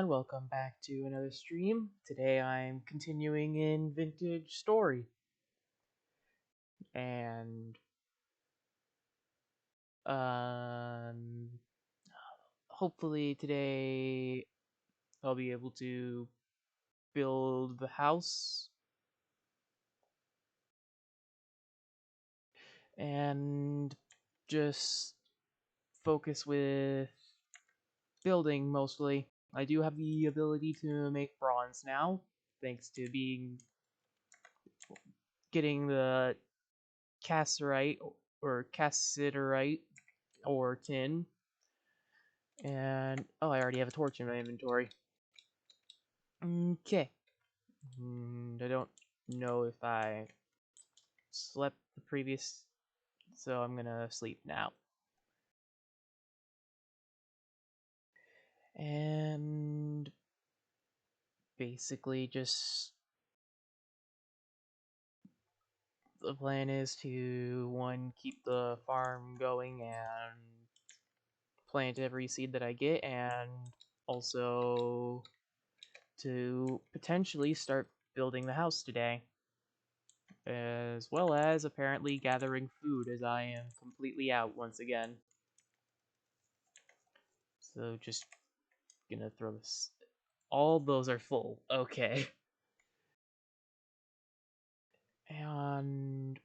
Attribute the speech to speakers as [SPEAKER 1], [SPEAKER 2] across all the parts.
[SPEAKER 1] everyone, welcome back to another stream. Today I'm continuing in Vintage Story. And um hopefully today I'll be able to build the house and just focus with building mostly. I do have the ability to make bronze now, thanks to getting the cassiterite or tin. And oh, I already have a torch in my inventory. Okay. I don't know if I slept the previous, so I'm gonna sleep now. And basically, just the plan is to keep the farm going and plant every seed that I get, and also to potentially start building the house today, as well as apparently gathering food as I am completely out once again. So just gonna throw this. All those are full. Okay. And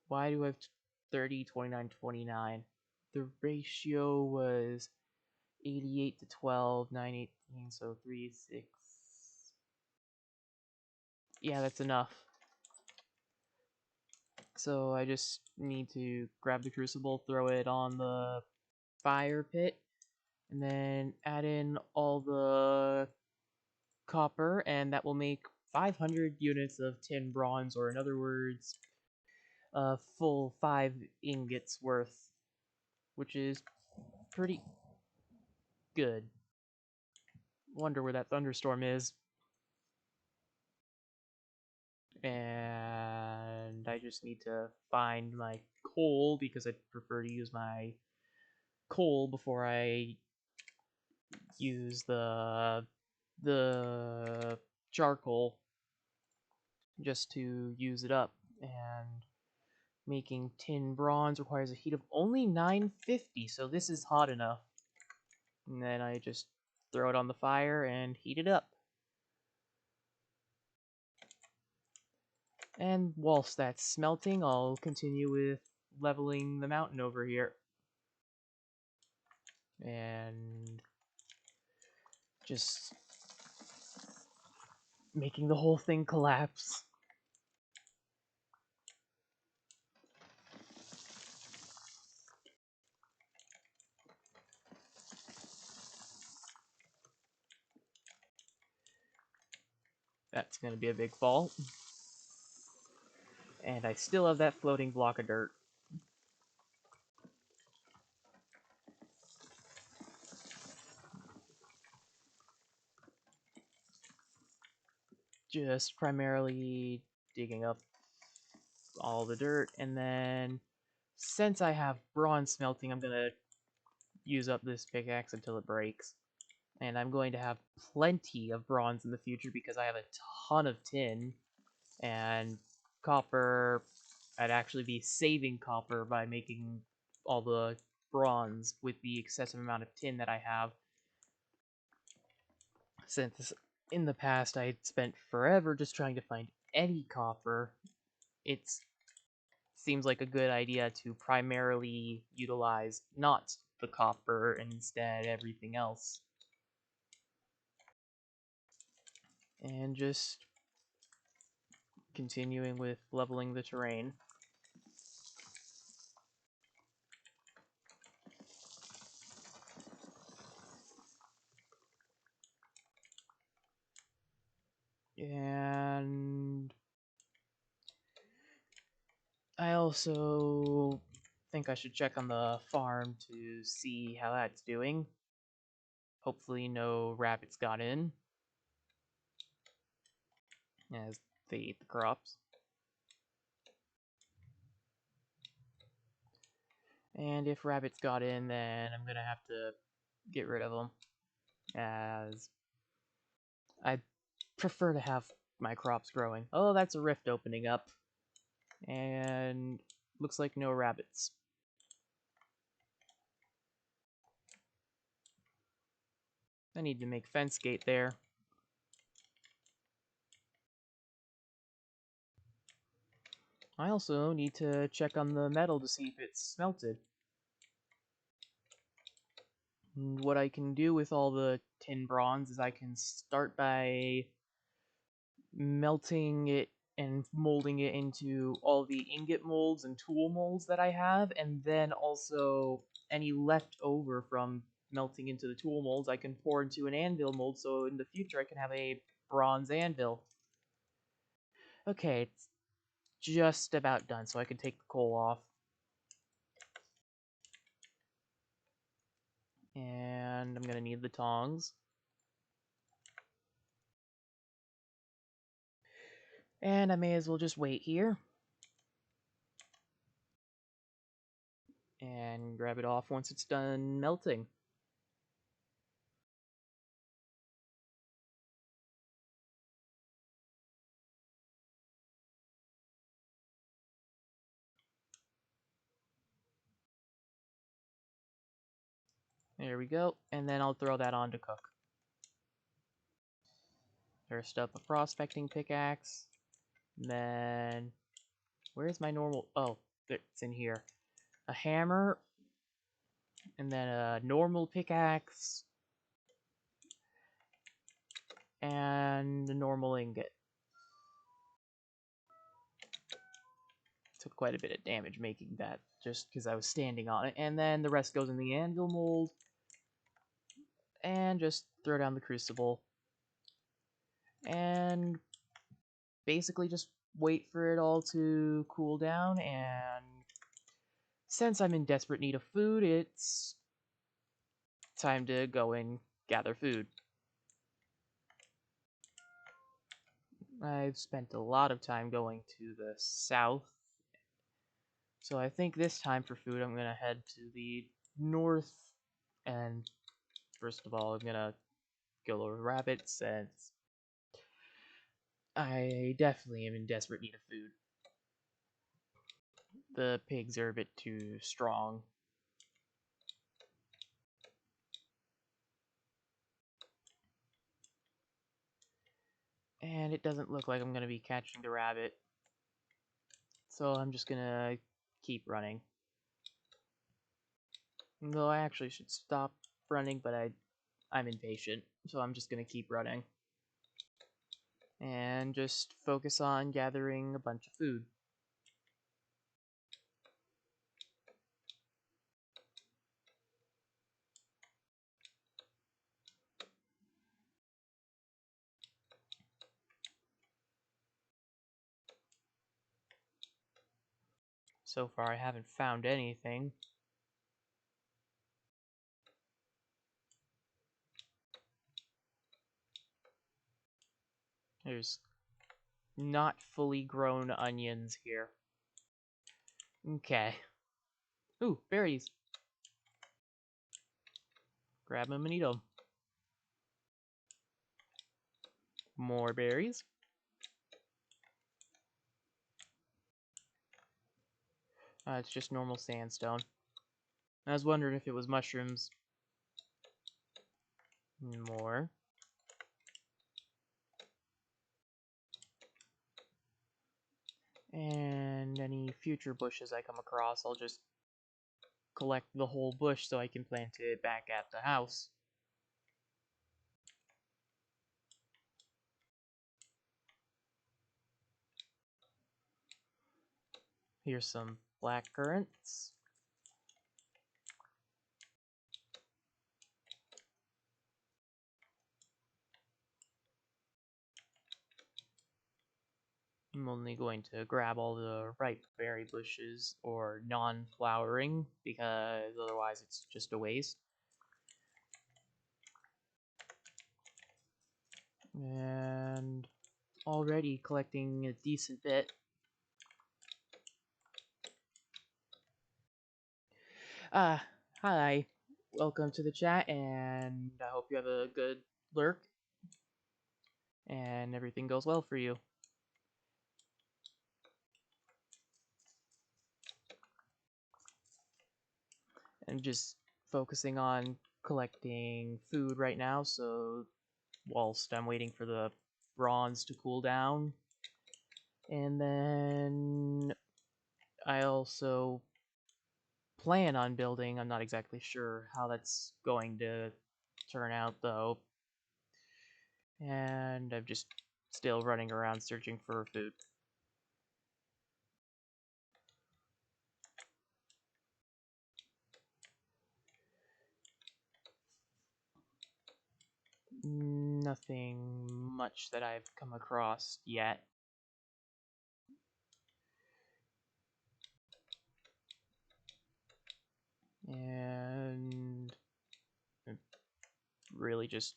[SPEAKER 1] why do I have 30, 29, 29? The ratio was 88 to 12, 9, 18, so 3, 6. Yeah, that's enough. So I just need to grab the crucible, throw it on the fire pit, and then add in all the copper, and that will make 500 units of tin bronze, or in other words, a full 5 ingots worth, which is pretty good. Wonder where that thunderstorm is. And I just need to find my coal because I prefer to use my coal before I use the charcoal, just to use it up. And making tin bronze requires a heat of only 950, so this is hot enough. And then I just throw it on the fire and heat it up. And whilst that's smelting, I'll continue with leveling the mountain over here. And just making the whole thing collapse. That's gonna be a big fall. And I still have that floating block of dirt. Just primarily digging up all the dirt, and then since I have bronze smelting, I'm gonna use up this pickaxe until it breaks. And I'm going to have plenty of bronze in the future because I have a ton of tin and copper. I'd actually be saving copper by making all the bronze with the excessive amount of tin that I have. Since in the past I spent forever just trying to find any copper, it seems like a good idea to primarily utilize not the copper and instead everything else. And just continuing with leveling the terrain. And I also think I should check on the farm to see how that's doing. Hopefully no rabbits got in, as they eat the crops. And if rabbits got in, then I'm gonna have to get rid of them. as I prefer to have my crops growing. Oh, that's a rift opening up. And looks like no rabbits. I need to make fence gate there. I also need to check on the metal to see if it's smelted. And what I can do with all the tin bronze is I can start by melting it and molding it into all the ingot molds and tool molds that I have, and then also any leftover from melting into the tool molds I can pour into an anvil mold, so in the future I can have a bronze anvil. Okay, it's just about done, so I can take the coal off. And I'm gonna need the tongs. And I may as well just wait here. And grab it off once it's done melting. There we go, and then I'll throw that on to cook. First up, a prospecting pickaxe. Then, where's my normal? Oh, it's in here. A hammer, and then a normal pickaxe, and a normal ingot. Took quite a bit of damage making that, just because I was standing on it. And then the rest goes in the anvil mold, and just throw down the crucible. And basically just wait for it all to cool down, and since I'm in desperate need of food, it's time to go and gather food. I've spent a lot of time going to the south, so I think this time for food I'm gonna head to the north, and first of all I'm gonna kill the rabbits, since I definitely am in desperate need of food. The pigs are a bit too strong. And it doesn't look like I'm gonna be catching the rabbit, so I'm just gonna keep running. Though I actually should stop running, but I'm impatient, so I'm just gonna keep running. And just focus on gathering a bunch of food. So far I haven't found anything. There's not fully grown onions here. Okay. Ooh, berries. Grab them and eat them. More berries. It's just normal sandstone. I was wondering if it was mushrooms. More. And any future bushes I come across, I'll just collect the whole bush so I can plant it back at the house. Here's some black currants. I'm only going to grab all the ripe berry bushes, or non-flowering, because otherwise it's just a waste. And already collecting a decent bit. Hi. welcome to the chat, and I hope you have a good lurk and everything goes well for you. And just focusing on collecting food right now, so whilst I'm waiting for the bronze to cool down. And then I also plan on building, I'm not exactly sure how that's going to turn out though. And I'm just still running around searching for food. Nothing much that I've come across yet. And I'm really just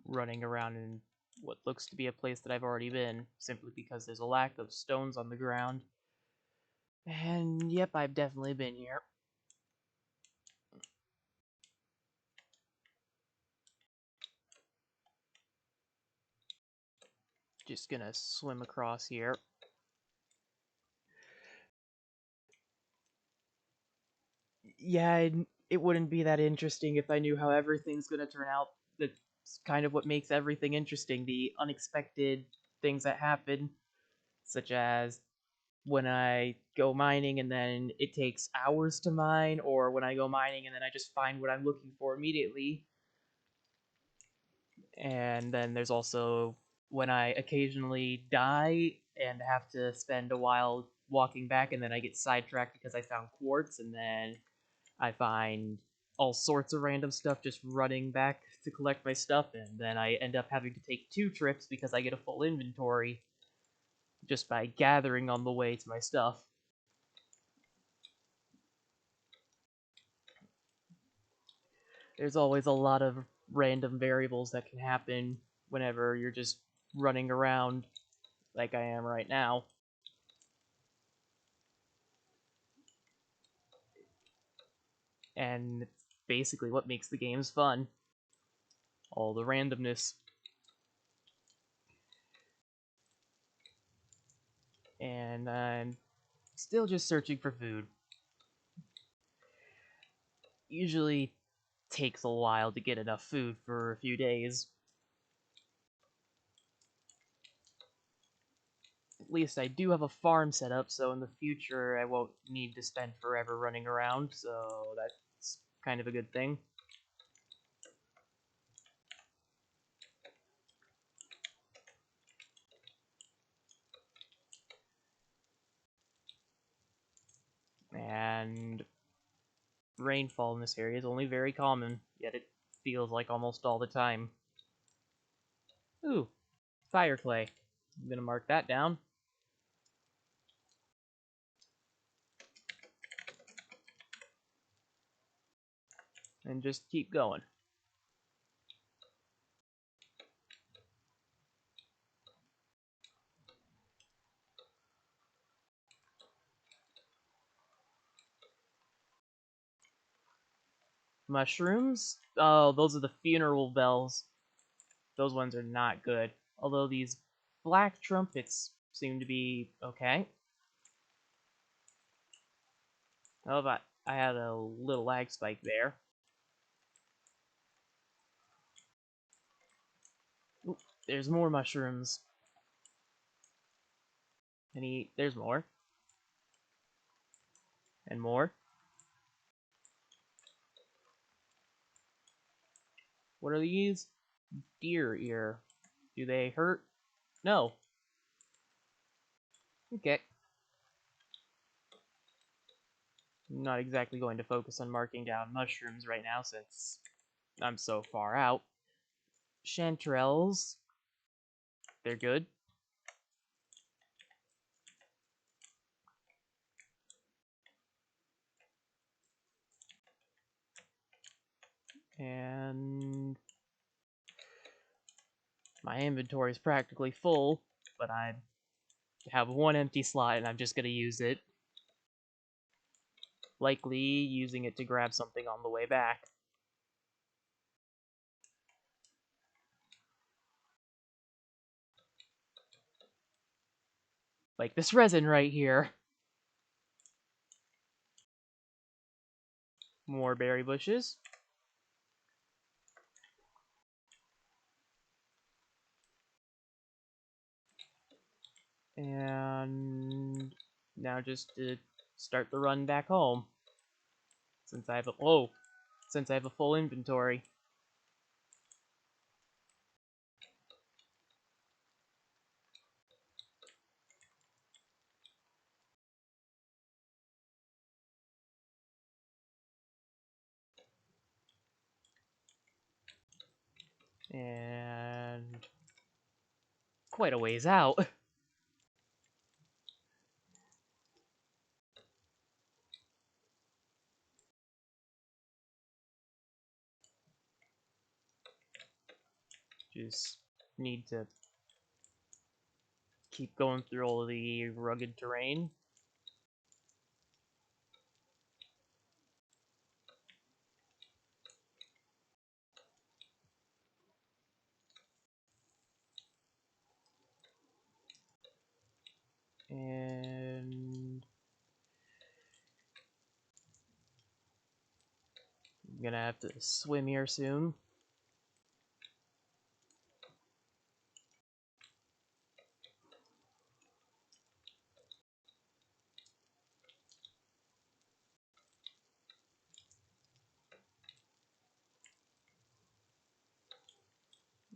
[SPEAKER 1] running around in what looks to be a place that I've already been, simply because there's a lack of stones on the ground. And yep, I've definitely been here. Just gonna swim across here. Yeah, it wouldn't be that interesting if I knew how everything's gonna turn out. That's kind of what makes everything interesting, the unexpected things that happen, such as when I go mining and then it takes hours to mine, or when I go mining and then I just find what I'm looking for immediately. And then there's also when I occasionally die and have to spend a while walking back, and then I get sidetracked because I found quartz, and then I find all sorts of random stuff just running back to collect my stuff, and then I end up having to take 2 trips because I get a full inventory just by gathering on the way to my stuff. There's always a lot of random variables that can happen whenever you're just running around like I am right now. And it's basically what makes the games fun. All the randomness. And I'm still just searching for food. Usually takes a while to get enough food for a few days. At least I do have a farm set up, so in the future I won't need to spend forever running around, so that's kind of a good thing. And rainfall in this area is only very common, yet it feels like almost all the time. Ooh, fire clay. I'm gonna mark that down. And just keep going. Mushrooms? Oh, those are the funeral bells. Those ones are not good. Although these black trumpets seem to be okay. Oh, but I had a little lag spike there. Ooh, there's more mushrooms. There's more. And more. What are these? Deer ear. Do they hurt? No. Okay. I'm not exactly going to focus on marking down mushrooms right now since I'm so far out. Chanterelles. They're good. And my inventory is practically full, but I have one empty slot and I'm just going to use it. likely using it to grab something on the way back. Like this resin right here. More berry bushes. And now just to start the run back home. Since I have a full inventory. And quite a ways out. Just need to keep going through all the rugged terrain. And I'm gonna have to swim here soon.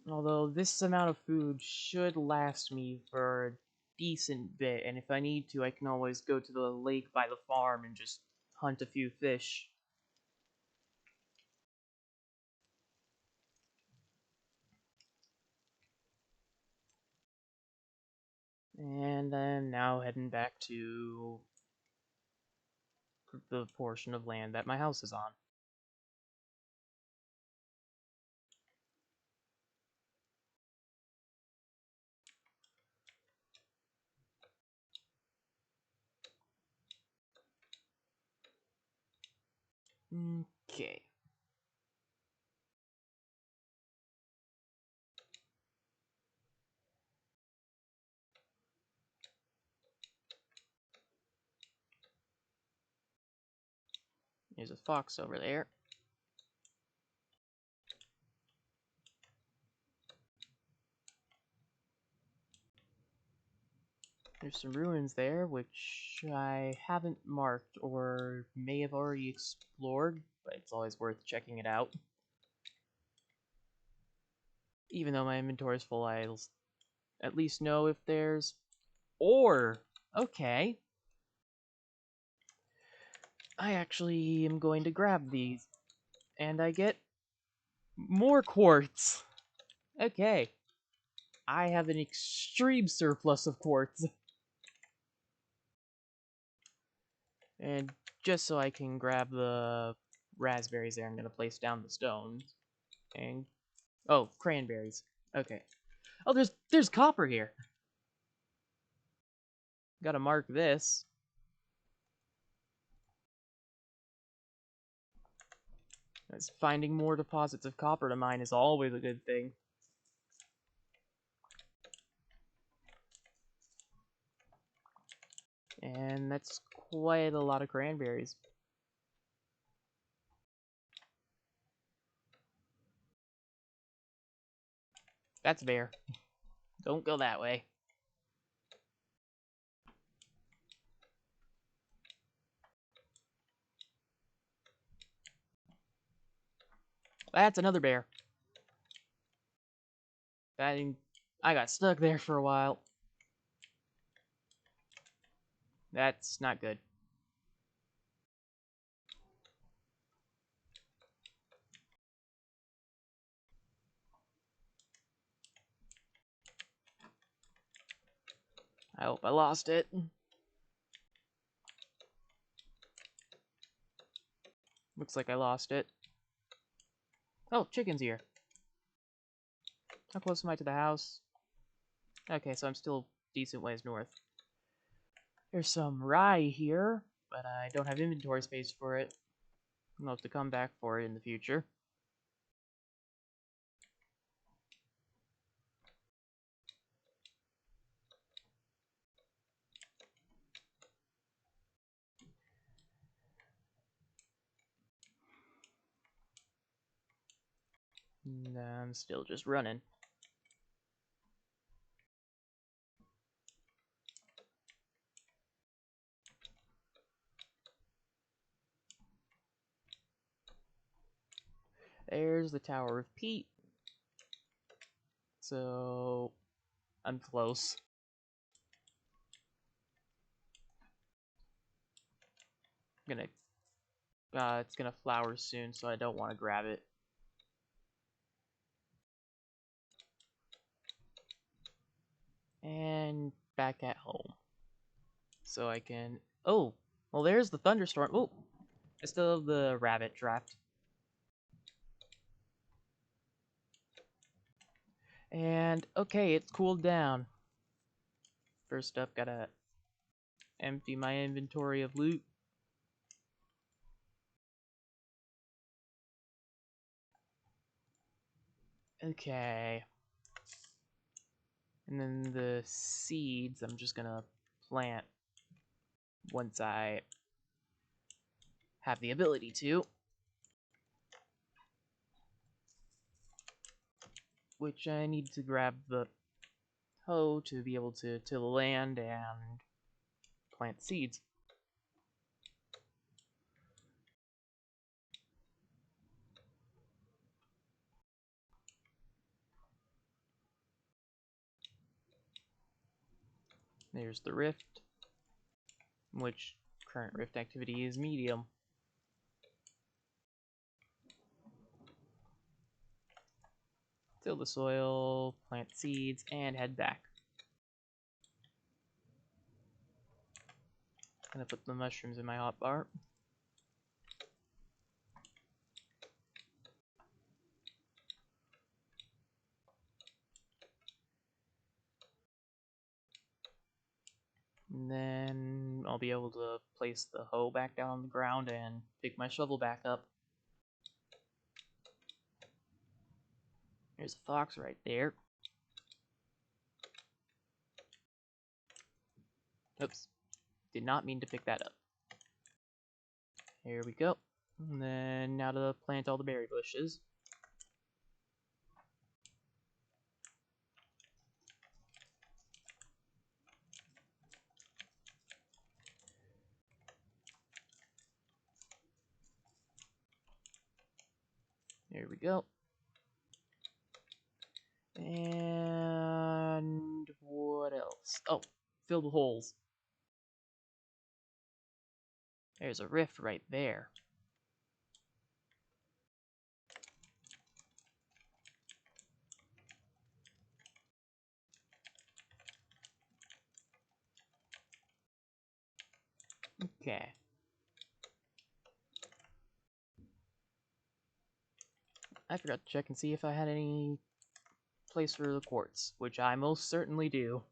[SPEAKER 1] Although this amount of food should last me for a decent bit, and if I need to, I can always go to the lake by the farm and just hunt a few fish. And I'm now heading back to the portion of land that my house is on. Okay. There's a fox over there. There's some ruins there, which I haven't marked or may have already explored, but it's always worth checking it out. Even though my inventory is full, I'll at least know if there's ore. Okay. I actually am going to grab these, and I get more quartz. Okay. I have an extreme surplus of quartz. And just so I can grab the raspberries there, I'm gonna place down the stones. And oh, cranberries. Okay. Oh, there's copper here. Gotta mark this. As finding more deposits of copper to mine is always a good thing. And that's quite a lot of cranberries. That's a bear. Don't go that way. That's another bear. I got stuck there for a while. That's not good. I hope I lost it. Looks like I lost it. Oh, chicken's here. How close am I to the house? Okay, so I'm still decent ways north. There's some rye here, but I don't have inventory space for it. I'll have to come back for it in the future. And I'm still just running. There's the Tower of Peat. So I'm close. It's gonna flower soon, so I don't want to grab it. And back at home. So I can... Oh! Well, there's the thunderstorm. Oh! I still have the rabbit trapped. And, okay, it's cooled down. First up, gotta empty my inventory of loot. Okay. And then the seeds, I'm just gonna plant once I have the ability to. Which I need to grab the hoe to be able to till the land and plant seeds. There's the rift, which current rift activity is medium. Till the soil, plant seeds, and head back. Gonna put the mushrooms in my hotbar. And then I'll be able to place the hoe back down on the ground and pick my shovel back up. There's a fox right there. Oops. Did not mean to pick that up. Here we go. And then now to plant all the berry bushes. There we go. And what else? Oh, fill the holes. There's a rift right there. Okay. I forgot to check and see if I had any place for the quartz, which I most certainly do.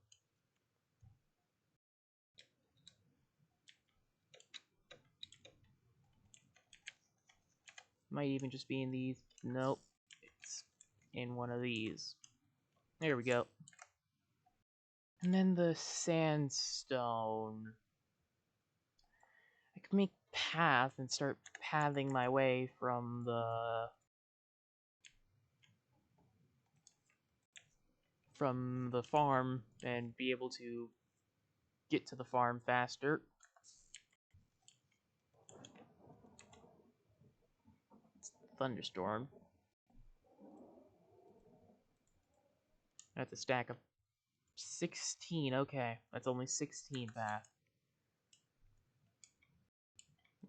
[SPEAKER 1] Might even just be in these. Nope. It's in one of these. There we go. And then the sandstone. I could make path and start pathing my way from the farm and be able to get to the farm faster. Thunderstorm. That's a stack of 16. Okay, that's only 16 path.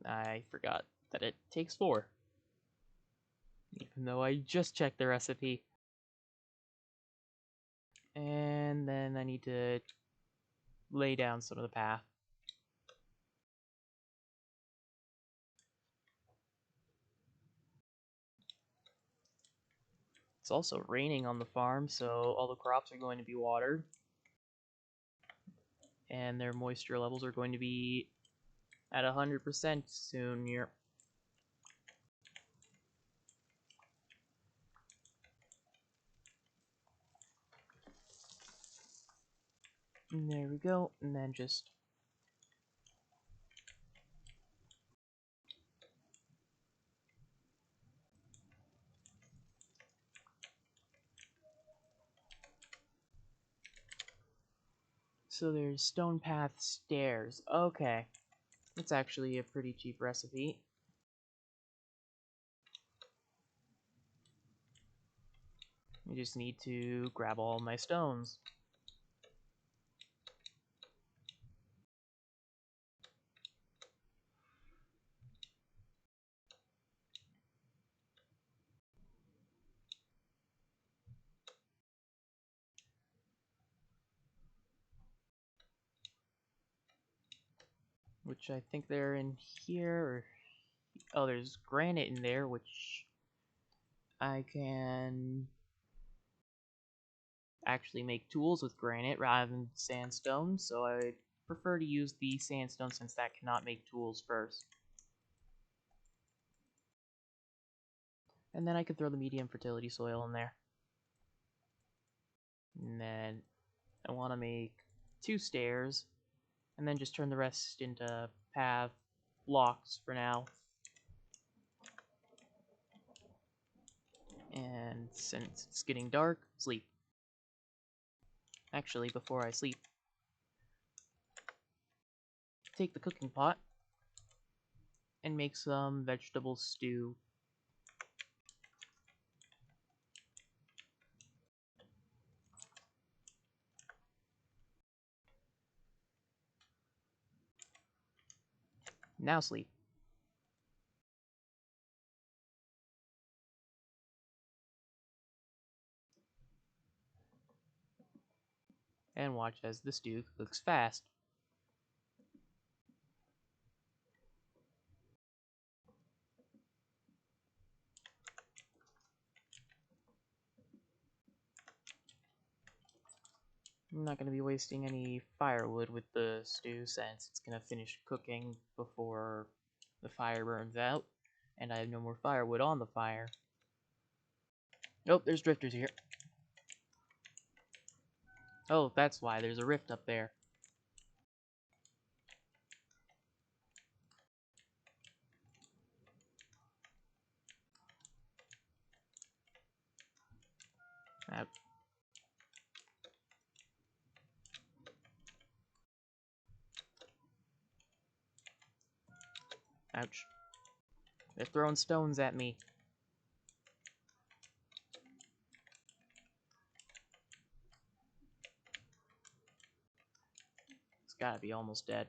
[SPEAKER 1] I forgot that it takes 4. Even though I just checked the recipe. And then I need to lay down some of the path. It's also raining on the farm, so all the crops are going to be watered. And their moisture levels are going to be at 100% soon here. And there we go, and then just so there's stone path stairs. Okay. It's actually a pretty cheap recipe. I just need to grab all my stones. Which I think they're in here. Or... oh, there's granite in there, which I can actually make tools with granite rather than sandstone, so I prefer to use the sandstone since that cannot make tools first. And then I could throw the medium fertility soil in there. And then I want to make 2 stairs, and then just turn the rest into path blocks for now. And since it's getting dark, sleep. Actually, before I sleep, take the cooking pot and make some vegetable stew. Now sleep. And watch as the stew cooks fast. I'm not going to be wasting any firewood with the stew since it's going to finish cooking before the fire burns out, and I have no more firewood on the fire. Nope, there's drifters here. Oh, that's why there's a rift up there. Ouch. They're throwing stones at me. It's gotta be almost dead.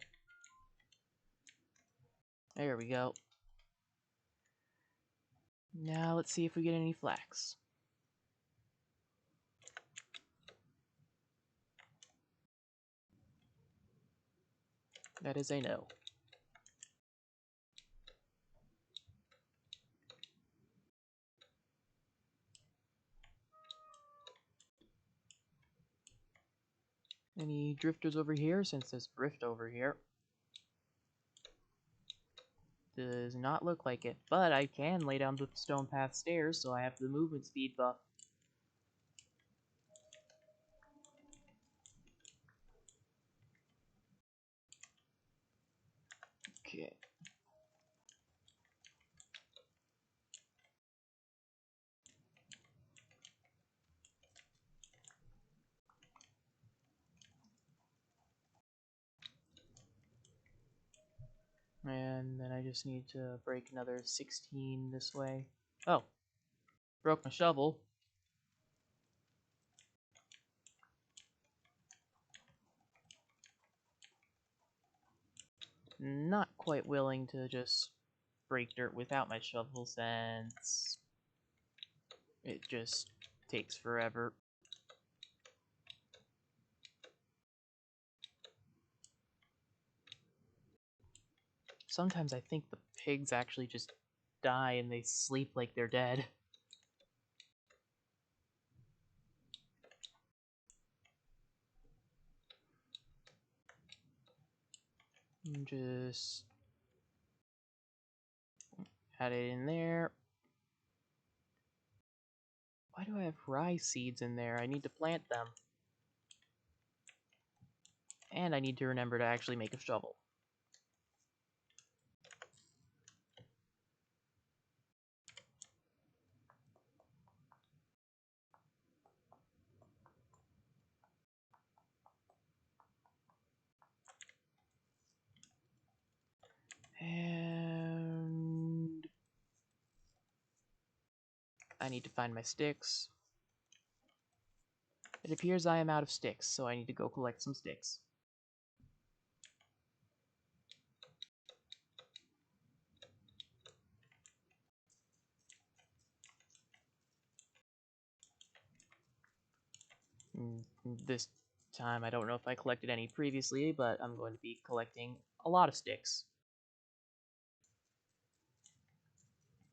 [SPEAKER 1] There we go. Now let's see if we get any flax. That is a no. Any drifters over here since there's a rift over here? Does not look like it, but I can lay down the stone path stairs so I have the movement speed buff. Okay. And then I just need to break another 16 this way. Oh, broke my shovel. Not quite willing to just break dirt without my shovel since it just takes forever. Sometimes I think the pigs actually just die and they sleep like they're dead. Just Add it in there. Why do I have rye seeds in there? I need to plant them. And I need to remember to actually make a shovel. And I need to find my sticks. It appears I am out of sticks, so I need to go collect some sticks. This time I don't know if I collected any previously, but I'm going to be collecting a lot of sticks.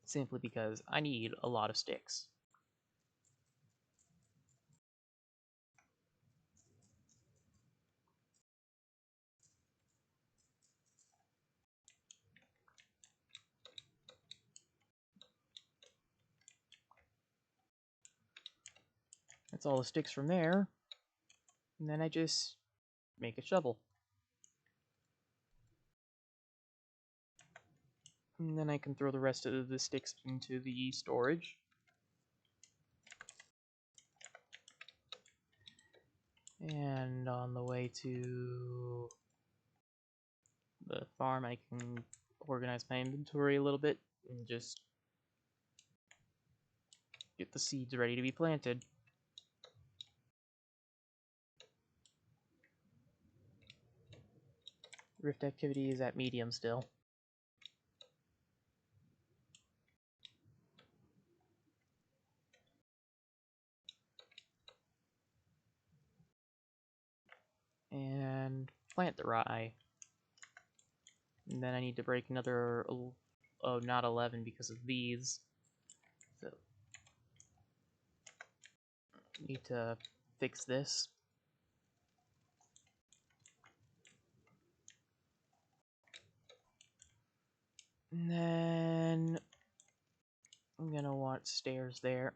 [SPEAKER 1] Simply because I need a lot of sticks. That's all the sticks from there. And then I just make a shovel. And then I can throw the rest of the sticks into the storage. And on the way to the farm, I can organize my inventory a little bit and just get the seeds ready to be planted. Rift activity is at medium still. And plant the rye. And then I need to break another, oh, not 11 because of these. So, need to fix this. And then I'm gonna want stairs there.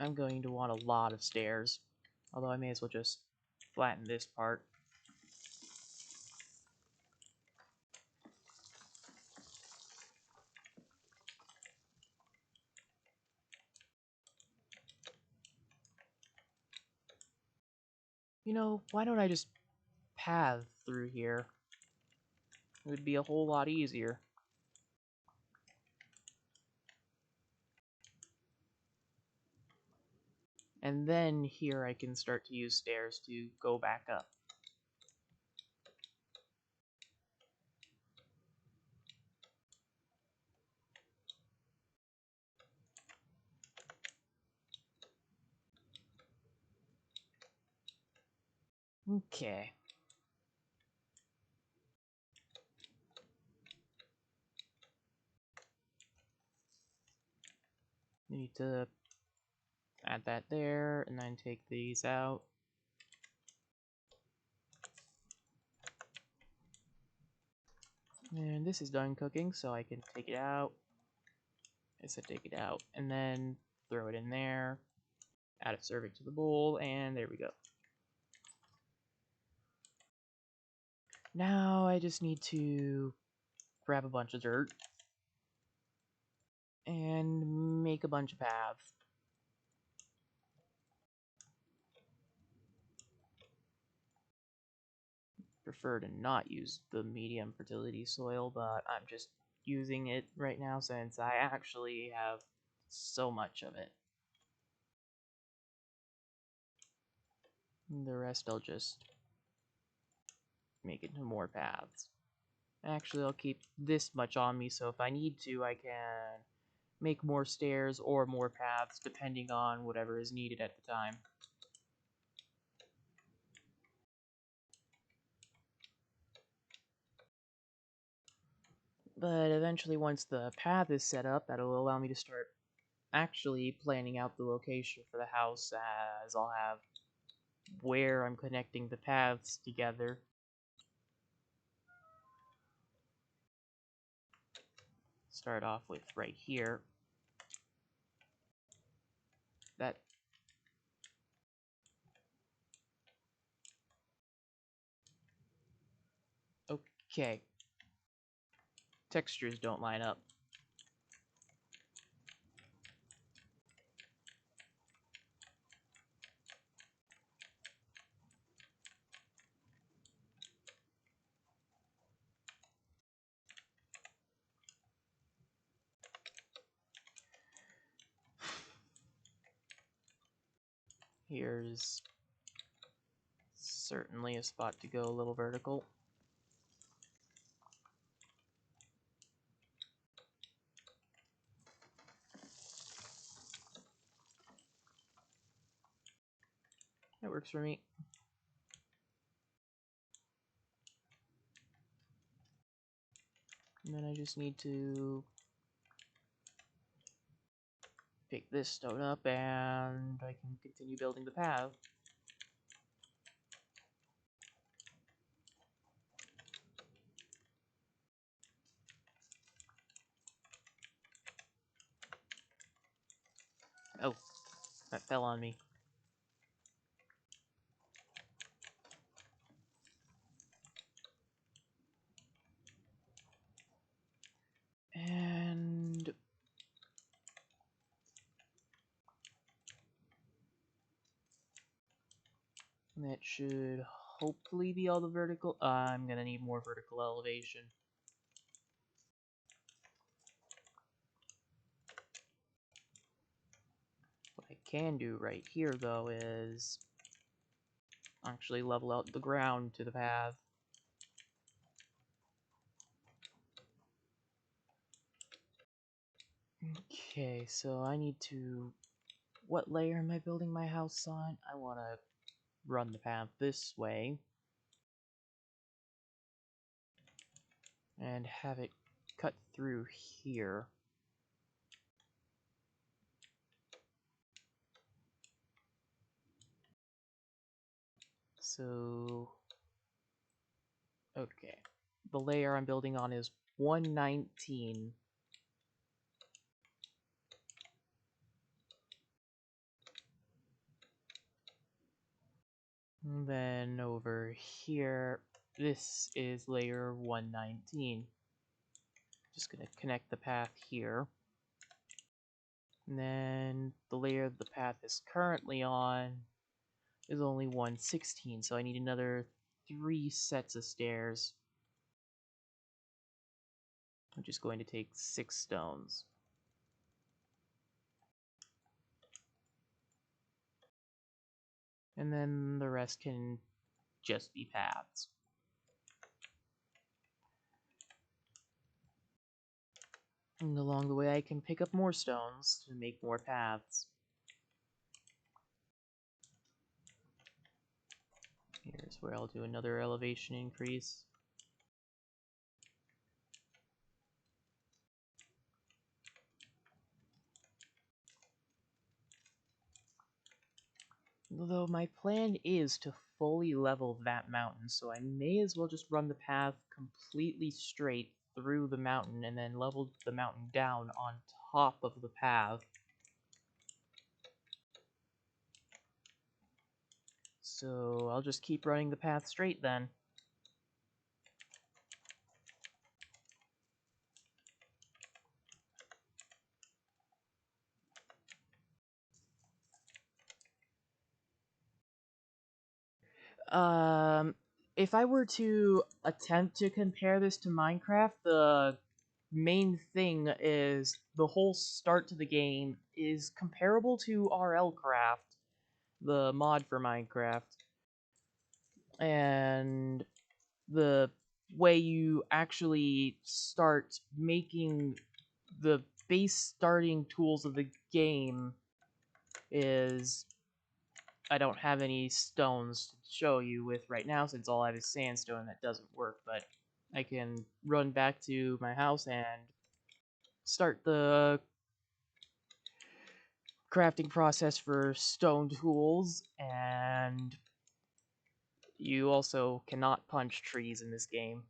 [SPEAKER 1] I'm going to want a lot of stairs, although I may as well just flatten this part. You know, why don't I just path through here? It would be a whole lot easier. And then here I can start to use stairs to go back up. Okay. Need to add that there, and then take these out. And this is done cooking, so I can take it out. I said take it out, and then throw it in there. Add a serving to the bowl, and there we go. Now I just need to grab a bunch of dirt and make a bunch of paths. Prefer to not use the medium fertility soil, but I'm just using it right now since I actually have so much of it. The rest I'll just make into more paths. Actually, I'll keep this much on me, so if I need to, I can make more stairs or more paths, depending on whatever is needed at the time. But eventually, once the path is set up, that'll allow me to start actually planning out the location for the house, as I'll have where I'm connecting the paths together. Start off with right here. That okay. Textures don't line up. Here's certainly a spot to go a little vertical. That works for me. And then I just need to pick this stone up and I can continue building the path. Oh, that fell on me. And that should hopefully be all the vertical. I'm gonna need more vertical elevation. What I can do right here, though, is actually level out the ground to the path. Okay, so I need to... What layer am I building my house on? I want to run the path this way. And have it cut through here. So... Okay. The layer I'm building on is 119. And then over here, this is layer 119. Just gonna connect the path here. And then the layer the path is currently on is only 116, so I need another 3 sets of stairs. I'm just going to take 6 stones. And then the rest can just be paths. And along the way I can pick up more stones to make more paths. Here's where I'll do another elevation increase. Though my plan is to fully level that mountain, so I may as well just run the path completely straight through the mountain and then level the mountain down on top of the path. So I'll just keep running the path straight then. If I were to attempt to compare this to Minecraft, the main thing is the whole start to the game is comparable to RLCraft, the mod for Minecraft. And the way you actually start making the base starting tools of the game is... I don't have any stones to show you with right now since all I have is sandstone that doesn't work, but I can run back to my house and start the crafting process for stone tools, and you also cannot punch trees in this game.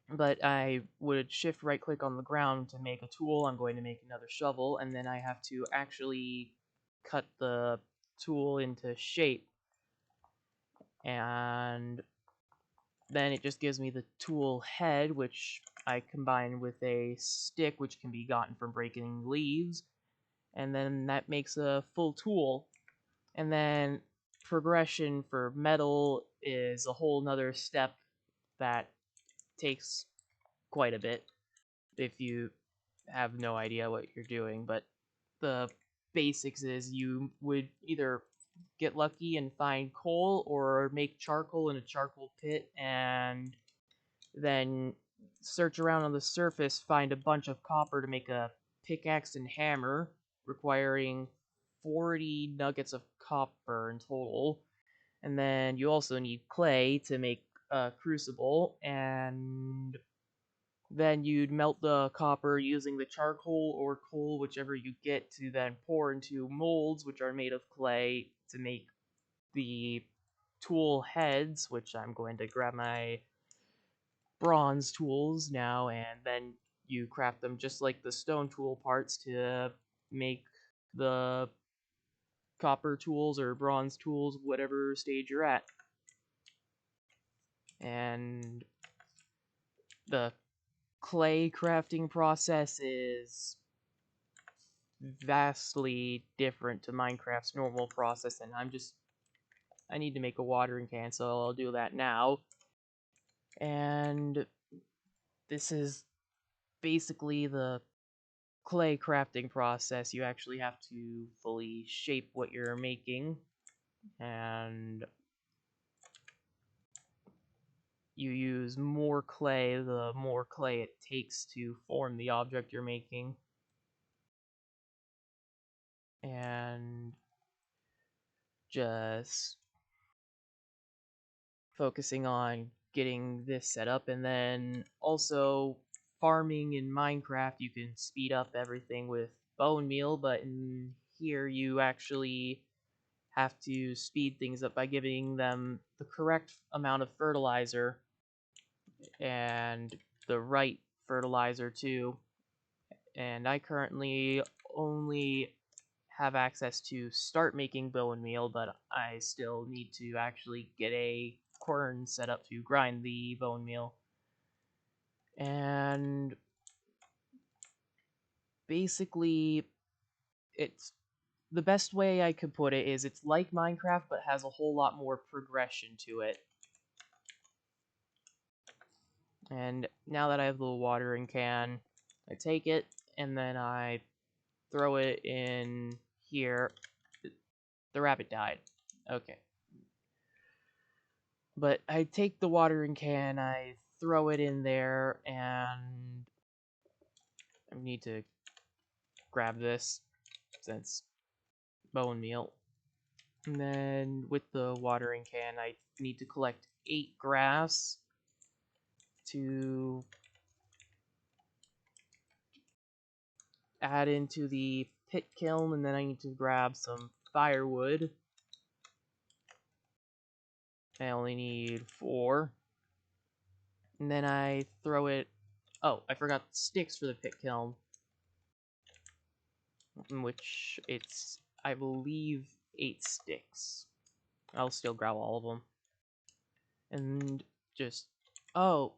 [SPEAKER 1] But I would shift right click on the ground to make a tool. I'm going to make another shovel, and then I have to actually cut the tool into shape. And then it just gives me the tool head, which I combine with a stick, which can be gotten from breaking leaves. And then that makes a full tool. And then progression for metal is a whole nother step that takes quite a bit if you have no idea what you're doing. But the basics is you would either get lucky and find coal or make charcoal in a charcoal pit and then search around on the surface, find a bunch of copper to make a pickaxe and hammer, requiring 40 nuggets of copper in total. And then you also need clay to make a crucible, and then you'd melt the copper using the charcoal or coal, whichever you get, to then pour into molds, which are made of clay, to make the tool heads, which I'm going to grab my bronze tools now, and then you craft them just like the stone tool parts to make the copper tools or bronze tools, whatever stage you're at. And the clay crafting process is vastly different to Minecraft's normal process, and I need to make a watering can, so I'll do that now. And this is basically the clay crafting process. You actually have to fully shape what you're making, and you use more clay the more clay it takes to form the object you're making. And just focusing on getting this set up, and then also farming in Minecraft, you can speed up everything with bone meal, but in here you actually have to speed things up by giving them the correct amount of fertilizer and the right fertilizer too. And I currently only have access to start making bone meal, but I still need to actually get a quern set up to grind the bone meal. And basically, it's the best way I could put it is it's like Minecraft, but has a whole lot more progression to it. And now that I have the watering can, I take it and then I throw it in here. The rabbit died. Okay. But I take the watering can, I throw it in there, and I need to grab this since bone meal. And then with the watering can, I need to collect 8 grass to add into the pit kiln, and then I need to grab some firewood. I only need 4. And then I throw it... Oh, I forgot sticks for the pit kiln. Which it's, I believe, 8 sticks. I'll still grab all of them. And just... Oh,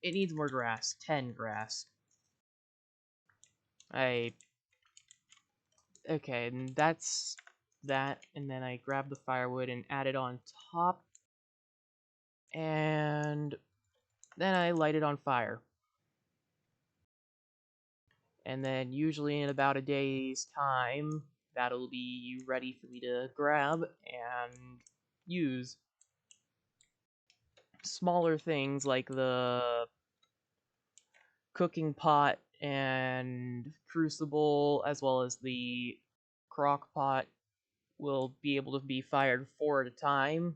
[SPEAKER 1] it needs more grass. 10 grass. Okay, and that's that. And then I grab the firewood and add it on top. And then I light it on fire. And then usually in about a day's time, that'll be ready for me to grab and use. Smaller things like the cooking pot and crucible, as well as the crock pot, will be able to be fired 4 at a time.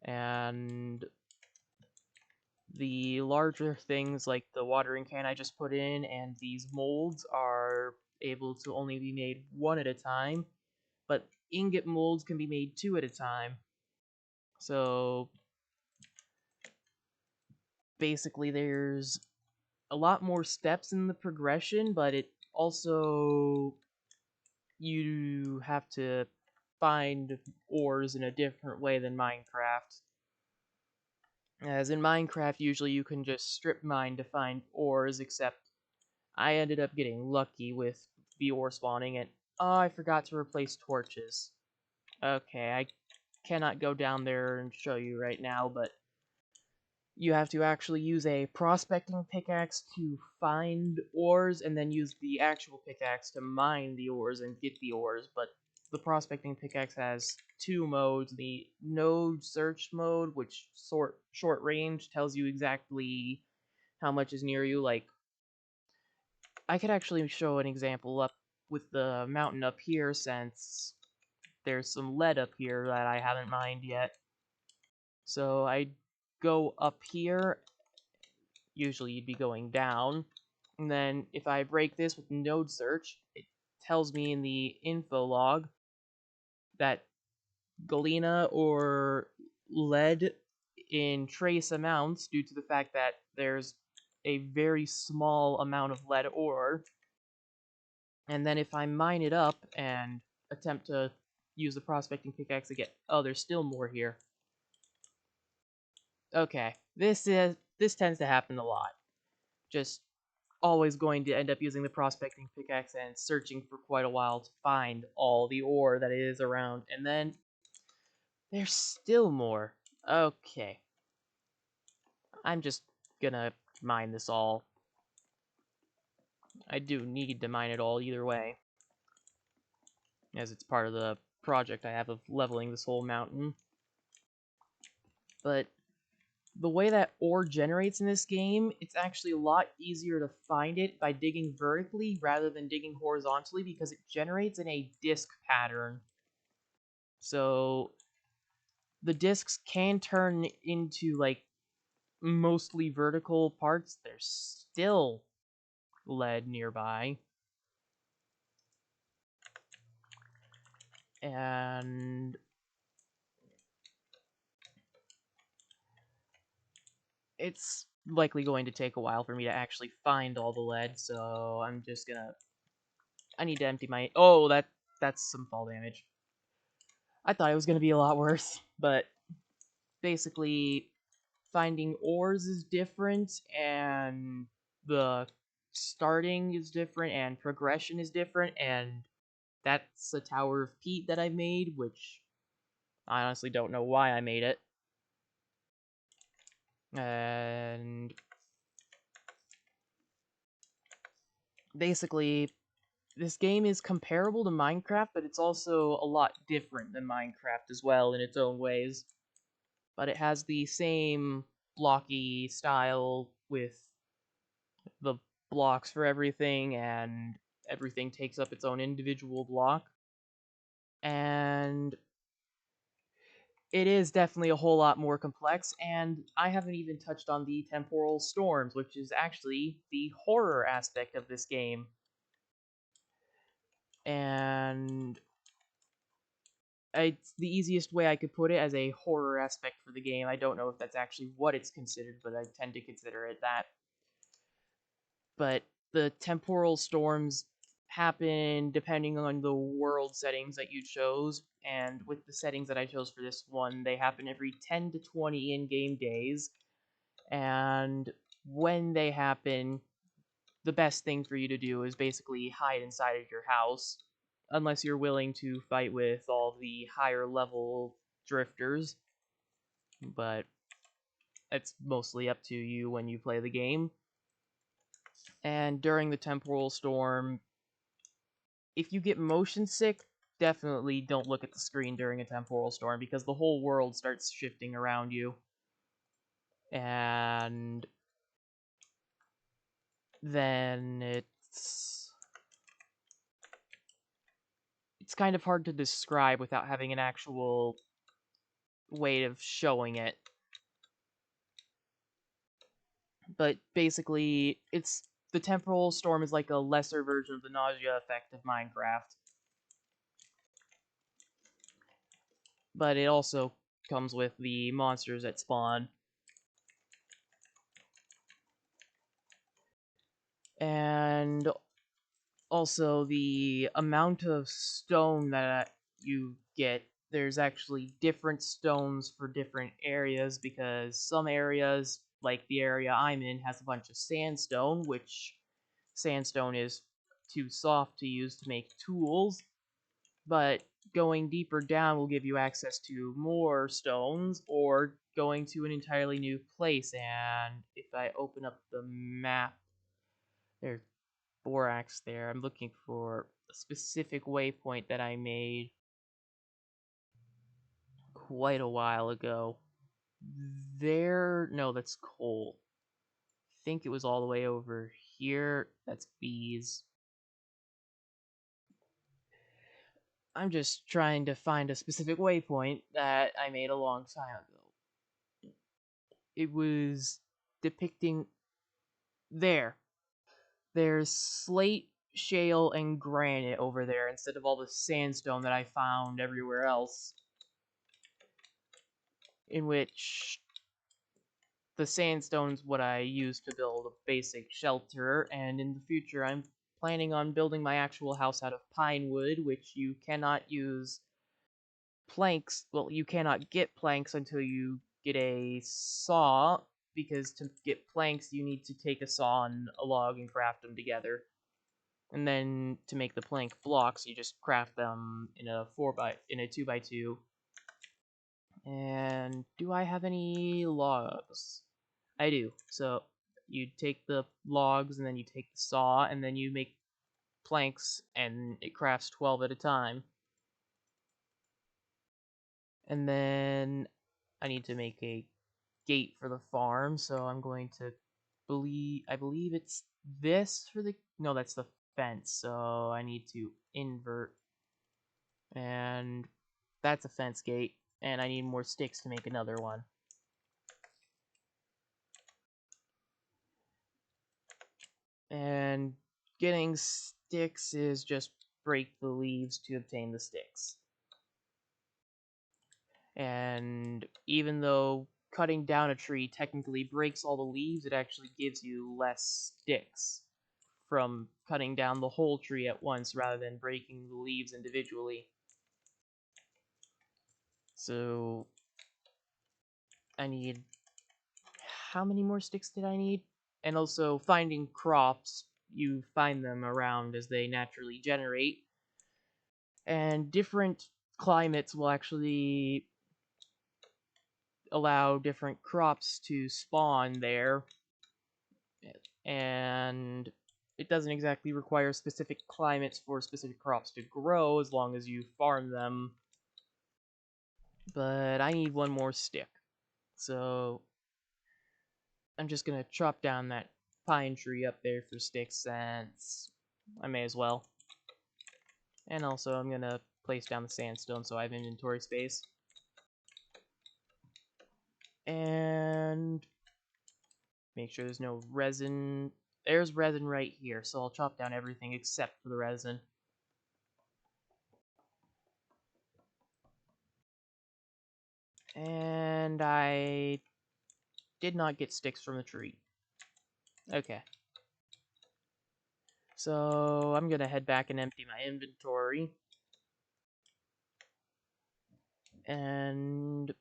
[SPEAKER 1] And the larger things like the watering can I just put in and these molds are able to only be made 1 at a time, but ingot molds can be made 2 at a time. So basically there's a lot more steps in the progression, but it also you have to find ores in a different way than Minecraft. As in Minecraft, usually you can just strip mine to find ores, except I ended up getting lucky with the ore spawning, and oh, I forgot to replace torches. Okay, I cannot go down there and show you right now, but you have to actually use a prospecting pickaxe to find ores, and then use the actual pickaxe to mine the ores and get the ores. But the prospecting pickaxe has two modes: the node search mode, which short range tells you exactly how much is near you. Like, I could actually show an example up with the mountain up here, since there's some lead up here that I haven't mined yet. So I go up here. Usually you'd be going down, and then if I break this with node search, it tells me in the info log that galena or lead in trace amounts, due to the fact that there's a very small amount of lead ore. And then if I mine it up and attempt to use the prospecting pickaxe again, oh, there's still more here. Okay, this tends to happen a lot. Just always going to end up using the prospecting pickaxe and searching for quite a while to find all the ore that is around, and then there's still more. Okay, I'm just gonna mine this all. I do need to mine it all either way, as it's part of the project I have of leveling this whole mountain. But the way that ore generates in this game, it's actually a lot easier to find it by digging vertically rather than digging horizontally, because it generates in a disc pattern. So the discs can turn into like mostly vertical parts. There's still lead nearby. And it's likely going to take a while for me to actually find all the lead, so I'm just gonna... I need to empty my... Oh, that's some fall damage. I thought it was gonna be a lot worse, but basically finding ores is different, and the starting is different, and progression is different, and that's a Tower of Peat that I made, which I honestly don't know why I made it. And basically, this game is comparable to Minecraft, but it's also a lot different than Minecraft as well in its own ways. But it has the same blocky style with the blocks for everything, and everything takes up its own individual block. And it is definitely a whole lot more complex, and I haven't even touched on the temporal storms, which is actually the horror aspect of this game. And it's the easiest way I could put it, as a horror aspect for the game. I don't know if that's actually what it's considered, but I tend to consider it that. But the temporal storms happen depending on the world settings that you chose, and with the settings that I chose for this one, they happen every 10 to 20 in-game days. And when they happen, the best thing for you to do is basically hide inside of your house, unless you're willing to fight with all the higher level drifters, but it's mostly up to you when you play the game. And during the temporal storm, if you get motion sick, definitely don't look at the screen during a temporal storm, because the whole world starts shifting around you. And then it's kind of hard to describe without having an actual way of showing it. But basically, the temporal storm is like a lesser version of the nausea effect of Minecraft. But it also comes with the monsters that spawn. And also the amount of stone that you get. There's actually different stones for different areas, because some areas, like the area I'm in, has a bunch of sandstone, which sandstone is too soft to use to make tools, but going deeper down will give you access to more stones, or going to an entirely new place. And if I open up the map, there's borax there. I'm looking for a specific waypoint that I made quite a while ago. There, no, that's coal. I think it was all the way over here. That's bees. I'm just trying to find a specific waypoint that I made a long time ago. It was depicting there. There's slate, shale, and granite over there instead of all the sandstone that I found everywhere else. In which the sandstone's what I use to build a basic shelter, and in the future I'm planning on building my actual house out of pine wood, which you cannot use planks. Well, you cannot get planks until you get a saw, because to get planks you need to take a saw and a log and craft them together. And then to make the plank blocks, you just craft them in a 2x2. And do I have any logs? I do. So you take the logs, and then you take the saw, and then you make planks, and it crafts 12 at a time. And then I need to make a gate for the farm, so I'm going to I believe it's this for the, no, that's the fence, so I need to invert, and that's a fence gate, and I need more sticks to make another one. And getting sticks is just break the leaves to obtain the sticks. And even though cutting down a tree technically breaks all the leaves, it actually gives you less sticks from cutting down the whole tree at once rather than breaking the leaves individually. So I need, how many more sticks did I need? And also finding crops, you find them around as they naturally generate. And different climates will actually allow different crops to spawn there. And it doesn't exactly require specific climates for specific crops to grow as long as you farm them. But I need one more stick. So I'm just gonna chop down that pine tree up there for sticks, since I may as well. And also I'm gonna place down the sandstone so I have inventory space. And make sure there's no resin. There's resin right here, so I'll chop down everything except for the resin. And I did not get sticks from the tree. Okay. So I'm gonna head back and empty my inventory. And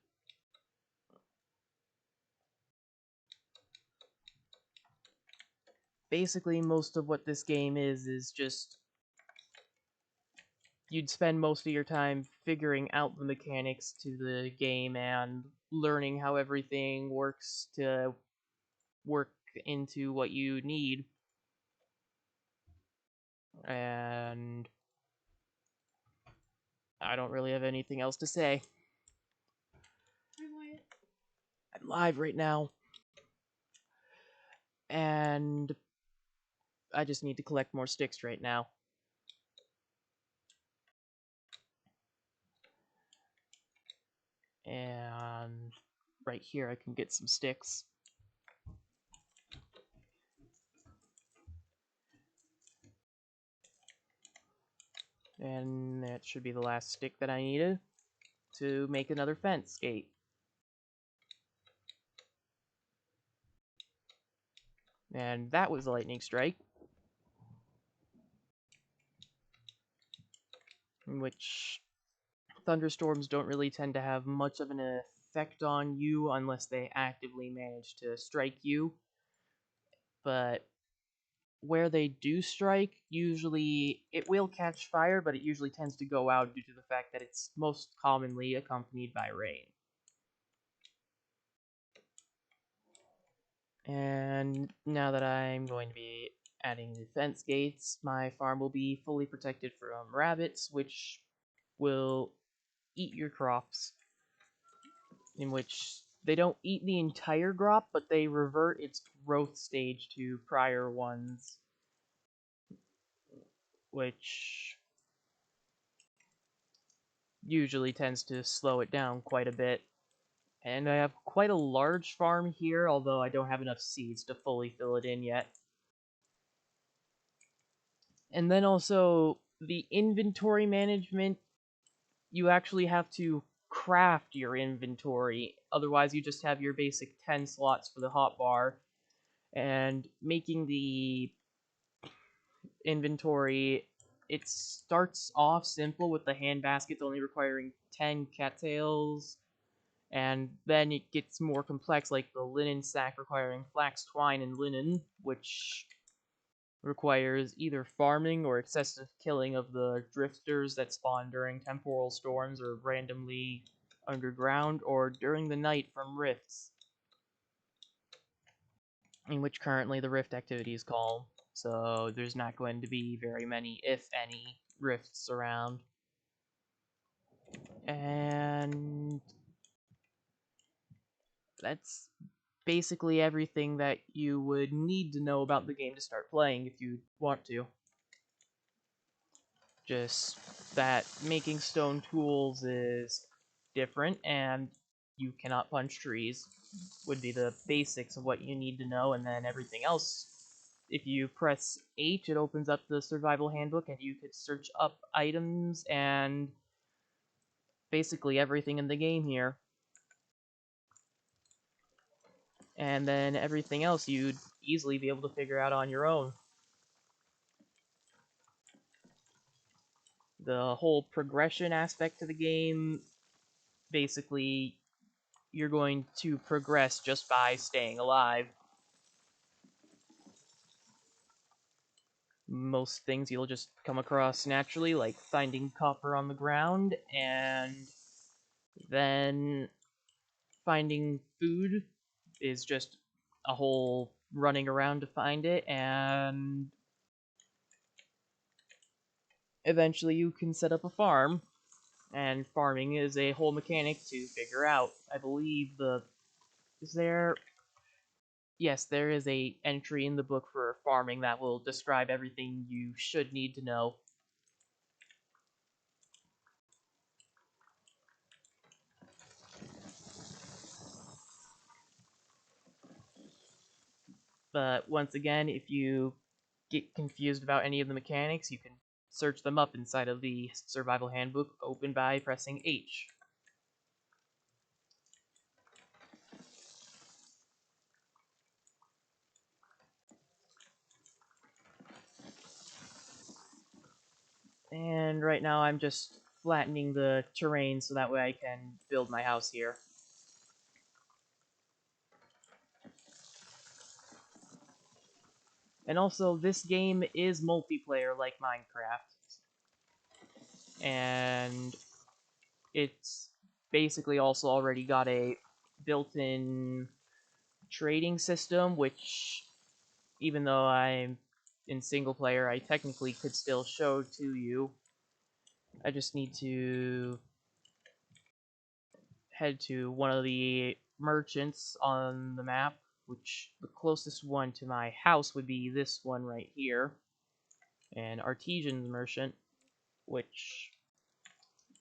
[SPEAKER 1] basically most of what this game is just, you'd spend most of your time figuring out the mechanics to the game and learning how everything works to work into what you need. And I don't really have anything else to say. I'm live right now. And I just need to collect more sticks right now. And right here I can get some sticks. And that should be the last stick that I needed to make another fence gate. And that was a lightning strike, in which thunderstorms don't really tend to have much of an effect on you unless they actively manage to strike you. But where they do strike, usually it will catch fire, but it usually tends to go out due to the fact that it's most commonly accompanied by rain. And now that I'm going to be adding the fence gates, my farm will be fully protected from rabbits, which will eat your crops, in which they don't eat the entire crop, but they revert its growth stage to prior ones, which usually tends to slow it down quite a bit. And I have quite a large farm here, although I don't have enough seeds to fully fill it in yet. And then also, the inventory management, you actually have to craft your inventory, otherwise you just have your basic 10 slots for the hotbar, and making the inventory, it starts off simple with the hand baskets only requiring 10 cattails, and then it gets more complex, like the linen sack requiring flax, twine, and linen, which requires either farming or excessive killing of the drifters that spawn during temporal storms or randomly underground or during the night from rifts, in which currently the rift activity is calm, so there's not going to be very many, if any, rifts around. And that's basically everything that you would need to know about the game to start playing if you want to. Just that making stone tools is different, and you cannot punch trees would be the basics of what you need to know, and then everything else, if you press H, it opens up the survival handbook, and you could search up items and basically everything in the game here. And then everything else you'd easily be able to figure out on your own. The whole progression aspect to the game, basically, you're going to progress just by staying alive. Most things you'll just come across naturally, like finding copper on the ground, and then finding food is just a whole running around to find it, and eventually you can set up a farm, and farming is a whole mechanic to figure out. I believe is there... Yes, there is a entry in the book for farming that will describe everything you should need to know. But once again, if you get confused about any of the mechanics, you can search them up inside of the survival handbook, open by pressing H. And right now I'm just flattening the terrain so that way I can build my house here. And also, this game is multiplayer like Minecraft. And it's basically also already got a built-in trading system, which, even though I'm in single player, I technically could still show to you. I just need to head to one of the merchants on the map, which the closest one to my house would be this one right here, an artisan merchant, which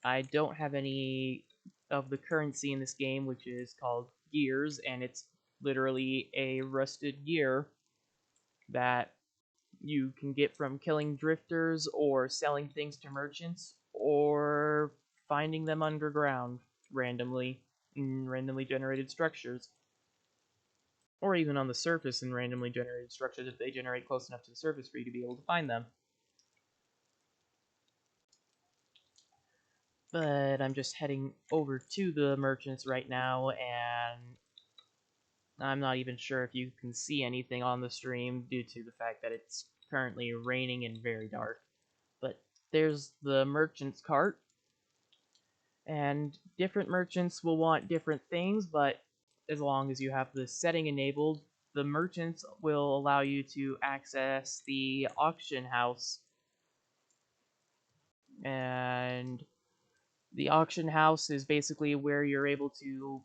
[SPEAKER 1] I don't have any of the currency in this game, which is called gears, and it's literally a rusted gear that you can get from killing drifters or selling things to merchants or finding them underground randomly in randomly generated structures. or even on the surface in randomly generated structures if they generate close enough to the surface for you to be able to find them. But I'm just heading over to the merchants right now, and I'm not even sure if you can see anything on the stream due to the fact that it's currently raining and very dark. But there's the merchant's cart, and different merchants will want different things, but as long as you have the setting enabled, the merchants will allow you to access the auction house. And the auction house is basically where you're able to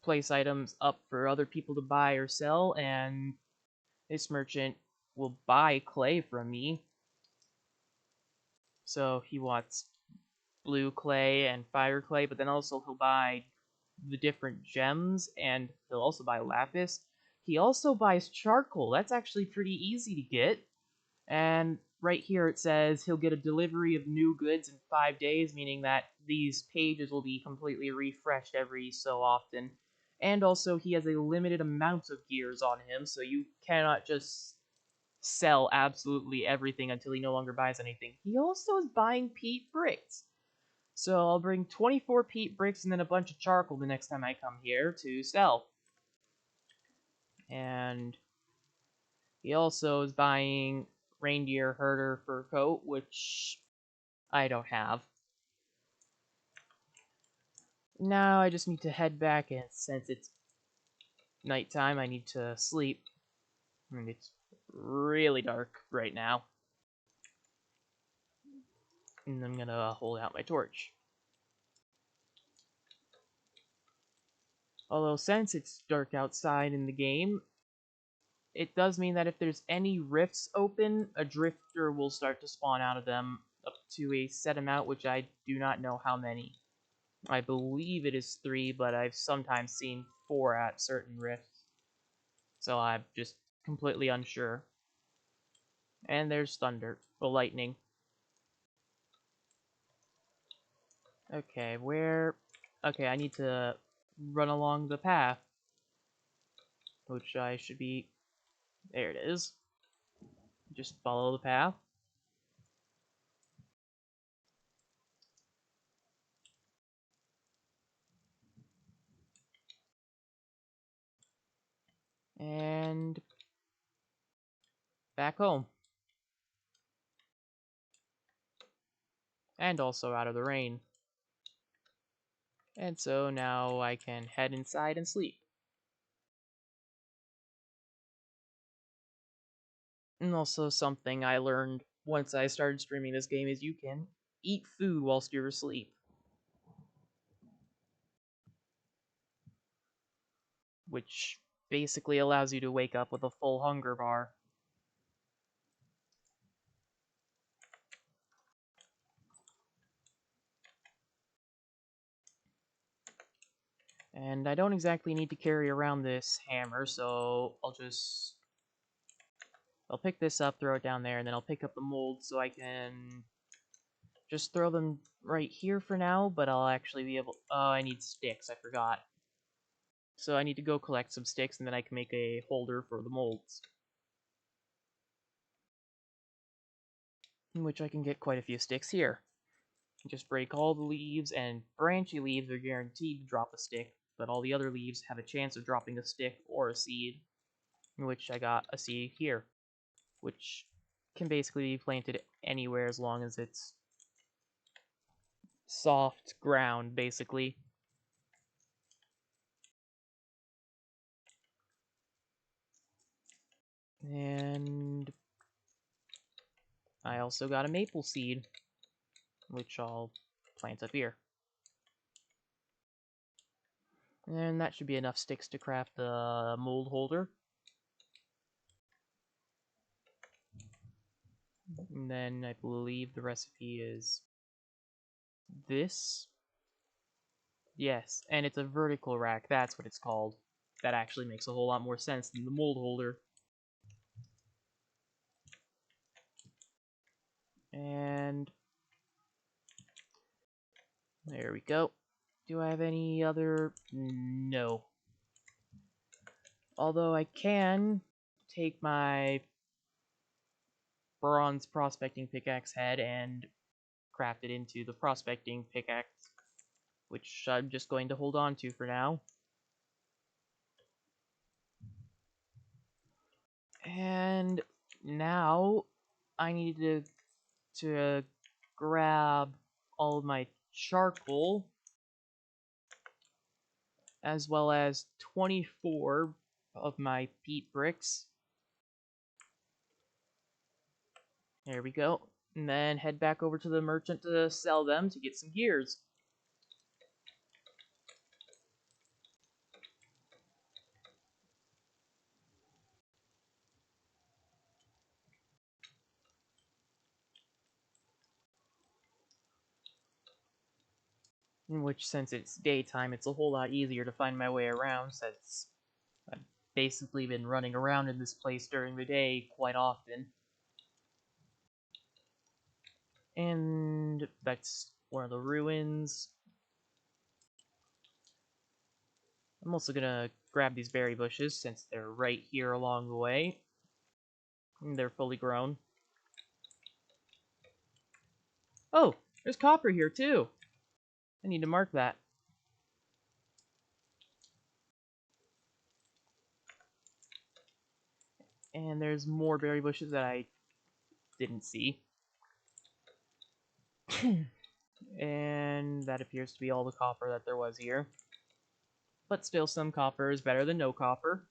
[SPEAKER 1] place items up for other people to buy or sell, and this merchant will buy clay from me. So he wants blue clay and fire clay, but then also he'll buy the different gems, and he'll also buy lapis. He also buys charcoal. That's actually pretty easy to get. And right here it says he'll get a delivery of new goods in 5 days, meaning that these pages will be completely refreshed every so often. And also he has a limited amount of gears on him, so you cannot just sell absolutely everything until he no longer buys anything. He also is buying peat bricks. So I'll bring 24 peat bricks and then a bunch of charcoal the next time I come here to sell. And he also is buying reindeer herder fur coat, which I don't have. Now I just need to head back, and since it's nighttime, I need to sleep. And it's really dark right now. And I'm gonna hold out my torch. Although since it's dark outside in the game, it does mean that if there's any rifts open, a drifter will start to spawn out of them up to a set amount, which I do not know how many. I believe it is 3, but I've sometimes seen 4 at certain rifts. So I'm just completely unsure. And there's thunder, or lightning. Okay, where... Okay, I need to run along the path. Which I should be... There it is. Just follow the path. And... back home. And also out of the rain. And so now I can head inside and sleep. And also something I learned once I started streaming this game is you can eat food whilst you're asleep. Which basically allows you to wake up with a full hunger bar. And I don't exactly need to carry around this hammer, so I'll pick this up, throw it down there, and then I'll pick up the mold so I can just throw them right here for now, but I'll actually be able... Oh, I need sticks, I forgot. So I need to go collect some sticks, and then I can make a holder for the molds. In which I can get quite a few sticks here. Just break all the leaves, and branchy leaves are guaranteed to drop a stick, but all the other leaves have a chance of dropping a stick or a seed, in which I got a seed here, which can basically be planted anywhere as long as it's soft ground, basically. And I also got a maple seed, which I'll plant up here. And that should be enough sticks to craft the mold holder. And then I believe the recipe is this. Yes, and it's a vertical rack, that's what it's called. That actually makes a whole lot more sense than the mold holder. And there we go. Do I have any other? No. Although I can take my bronze prospecting pickaxe head and craft it into the prospecting pickaxe, which I'm just going to hold on to for now. And now I need to grab all of my charcoal as well as 24 of my peat bricks. There we go. And then head back over to the merchant to sell them to get some gears. In which, since it's daytime, it's a whole lot easier to find my way around, since I've basically been running around in this place during the day quite often. And that's one of the ruins. I'm also gonna grab these berry bushes since they're right here along the way. And they're fully grown. Oh, there's copper here too. I need to mark that. And there's more berry bushes that I didn't see. And that appears to be all the copper that there was here. But still, some copper is better than no copper.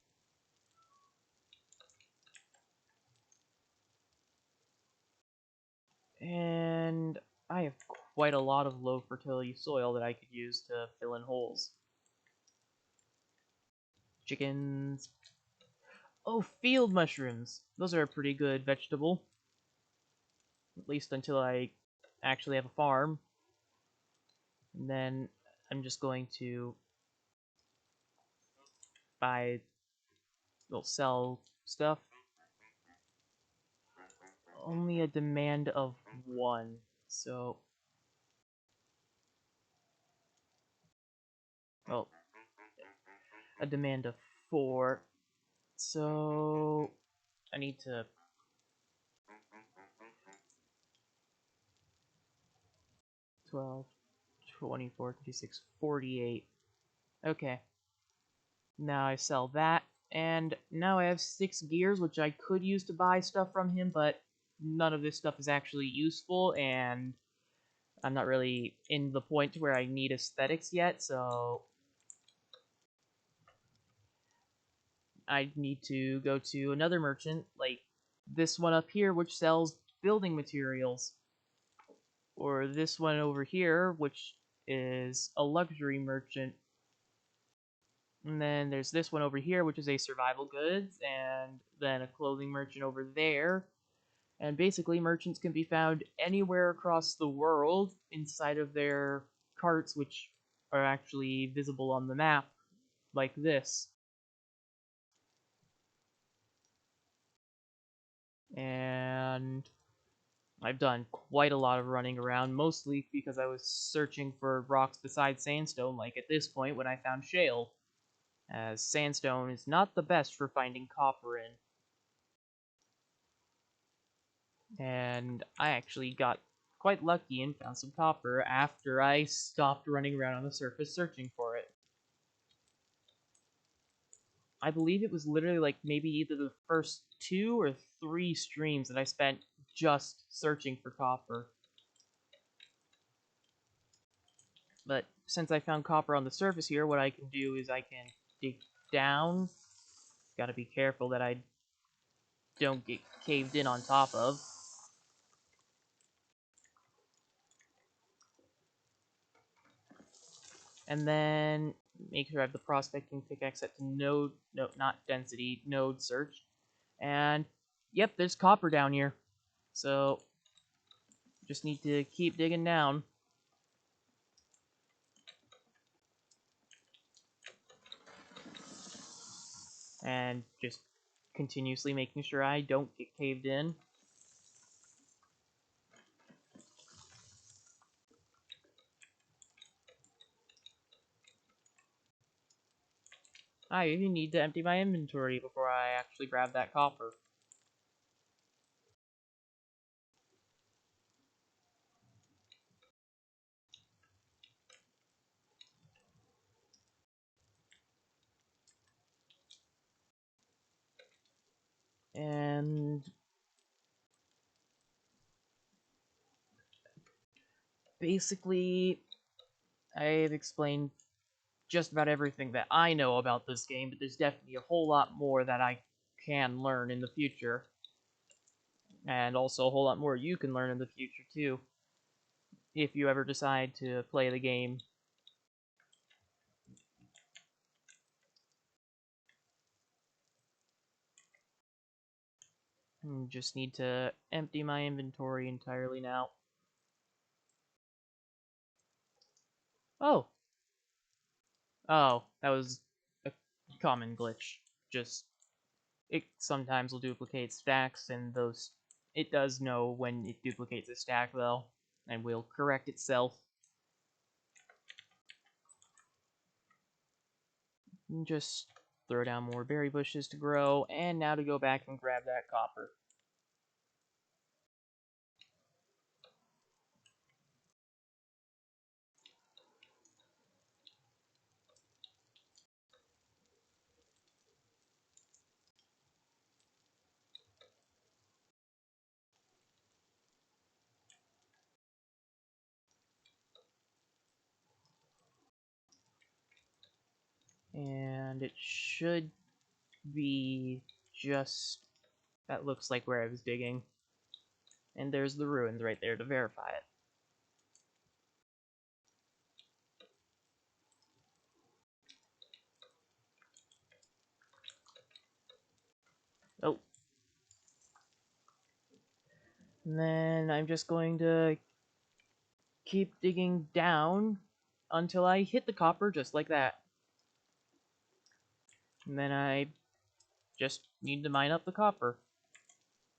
[SPEAKER 1] And I have quite a lot of low fertility soil that I could use to fill in holes. Chickens. Oh, field mushrooms! Those are a pretty good vegetable. At least until I actually have a farm. And then I'm just going to buy, well, sell stuff. Only a demand of 1, so... well, a demand of 4, so... I need to... 12, 24, 56, 48. Okay. Now I sell that, and now I have 6 gears, which I could use to buy stuff from him, but none of this stuff is actually useful, and I'm not really in the point where I need aesthetics yet, so I need to go to another merchant, like this one up here, which sells building materials, or this one over here, which is a luxury merchant. And then there's this one over here, which is a survival goods, and then a clothing merchant over there. And basically, merchants can be found anywhere across the world inside of their carts, which are actually visible on the map, like this. And I've done quite a lot of running around, mostly because I was searching for rocks besides sandstone, like at this point when I found shale, as sandstone is not the best for finding copper in. And I actually got quite lucky and found some copper after I stopped running around on the surface searching for it. I believe it was literally like maybe either the first 2 or 3 streams that I spent just searching for copper. But since I found copper on the surface here, what I can do is I can dig down. Gotta be careful that I don't get caved in on top of. And then make sure I have the prospecting pickaxe set to node, no, not density, node search. And yep, there's copper down here. So just need to keep digging down. And just continuously making sure I don't get caved in. I even need to empty my inventory before I actually grab that copper. And basically, I've explained just about everything that I know about this game, but there's definitely a whole lot more that I can learn in the future. And also a whole lot more you can learn in the future, too, if you ever decide to play the game. Just need to empty my inventory entirely now. Oh! Oh, that was a common glitch. Just, it sometimes will duplicate stacks, and those, it does know when it duplicates a stack, though, and will correct itself. Just throw down more berry bushes to grow, and now to go back and grab that copper. And it should be just... that looks like where I was digging. And there's the ruins right there to verify it. Oh. And then I'm just going to keep digging down until I hit the copper, just like that. And then I just need to mine up the copper.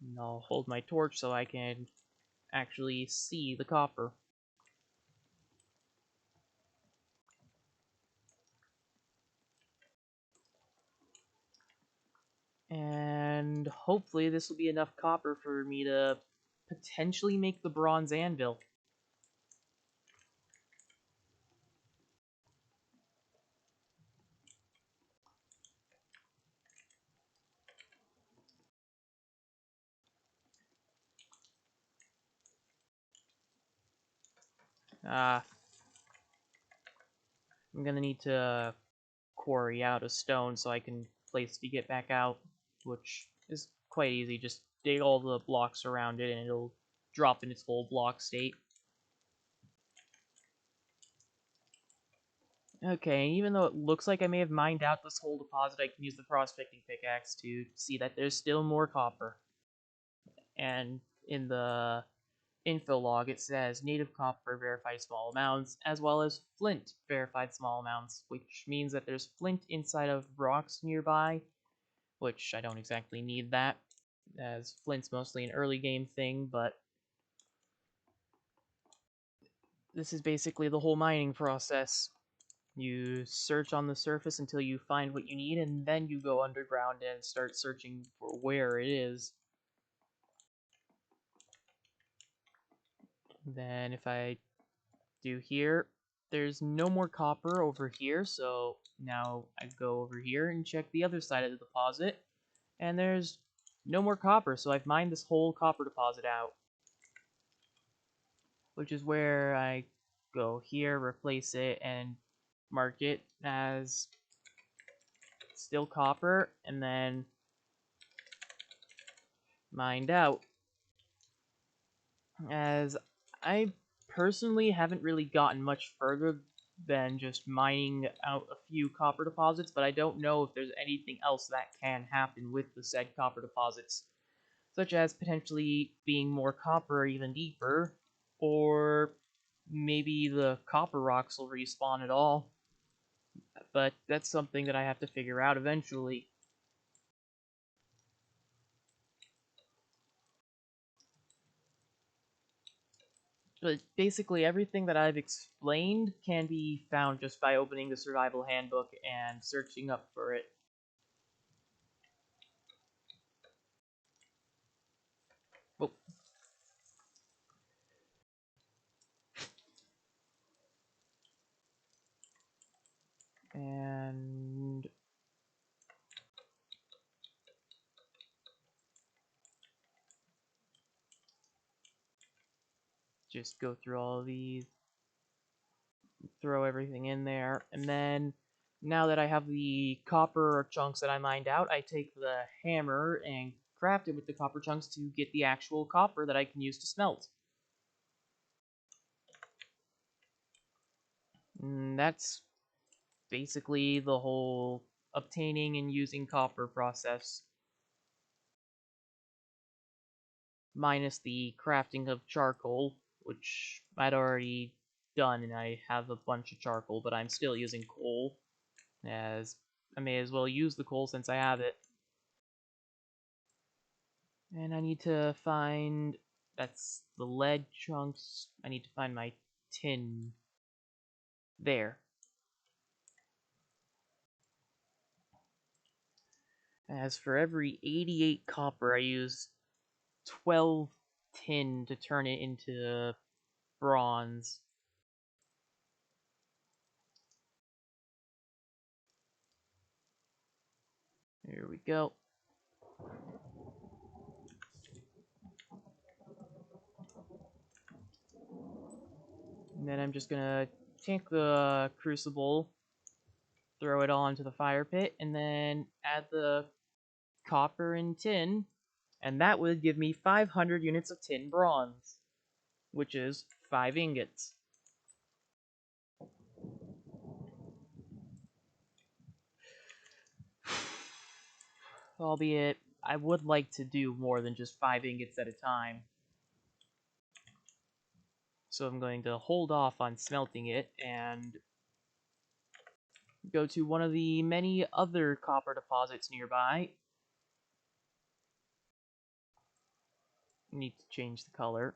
[SPEAKER 1] And I'll hold my torch so I can actually see the copper. And hopefully this will be enough copper for me to potentially make the bronze anvil. I'm gonna need to quarry out a stone so I can place to get back out, which is quite easy. Just dig all the blocks around it and it'll drop in its full block state. Okay, even though it looks like I may have mined out this whole deposit, I can use the prospecting pickaxe to see that there's still more copper. And in the info log, it says native copper verified small amounts, as well as flint verified small amounts, which means that there's flint inside of rocks nearby, which I don't exactly need that, as flint's mostly an early game thing, but this is basically the whole mining process. You search on the surface until you find what you need, and then you go underground and start searching for where it is. Then if I do here, there's no more copper over here, so now I go over here and check the other side of the deposit, and there's no more copper, so I've mined this whole copper deposit out. Which is where I go here, replace it, and mark it as still copper, and then mined out. As I personally haven't really gotten much further than just mining out a few copper deposits, but I don't know if there's anything else that can happen with the said copper deposits, such as potentially being more copper even deeper, or maybe the copper rocks will respawn at all. But that's something that I have to figure out eventually. But basically everything that I've explained can be found just by opening the survival handbook and searching up for it. Oh. And just go through all of these, throw everything in there, and then now that I have the copper chunks that I mined out, I take the hammer and craft it with the copper chunks to get the actual copper that I can use to smelt. And that's basically the whole obtaining and using copper process, minus the crafting of charcoal, which I'd already done, and I have a bunch of charcoal, but I'm still using coal, as I may as well use the coal since I have it. And I need to find... that's the lead chunks. I need to find my tin. There. As for every 88 copper, I use 12 tin to turn it into bronze. Here we go. And then I'm just gonna take the crucible, throw it all into the fire pit, and then add the copper and tin, and that would give me 500 units of tin bronze, which is 5 ingots. Albeit, I would like to do more than just 5 ingots at a time. So I'm going to hold off on smelting it and go to one of the many other copper deposits nearby. Need to change the color.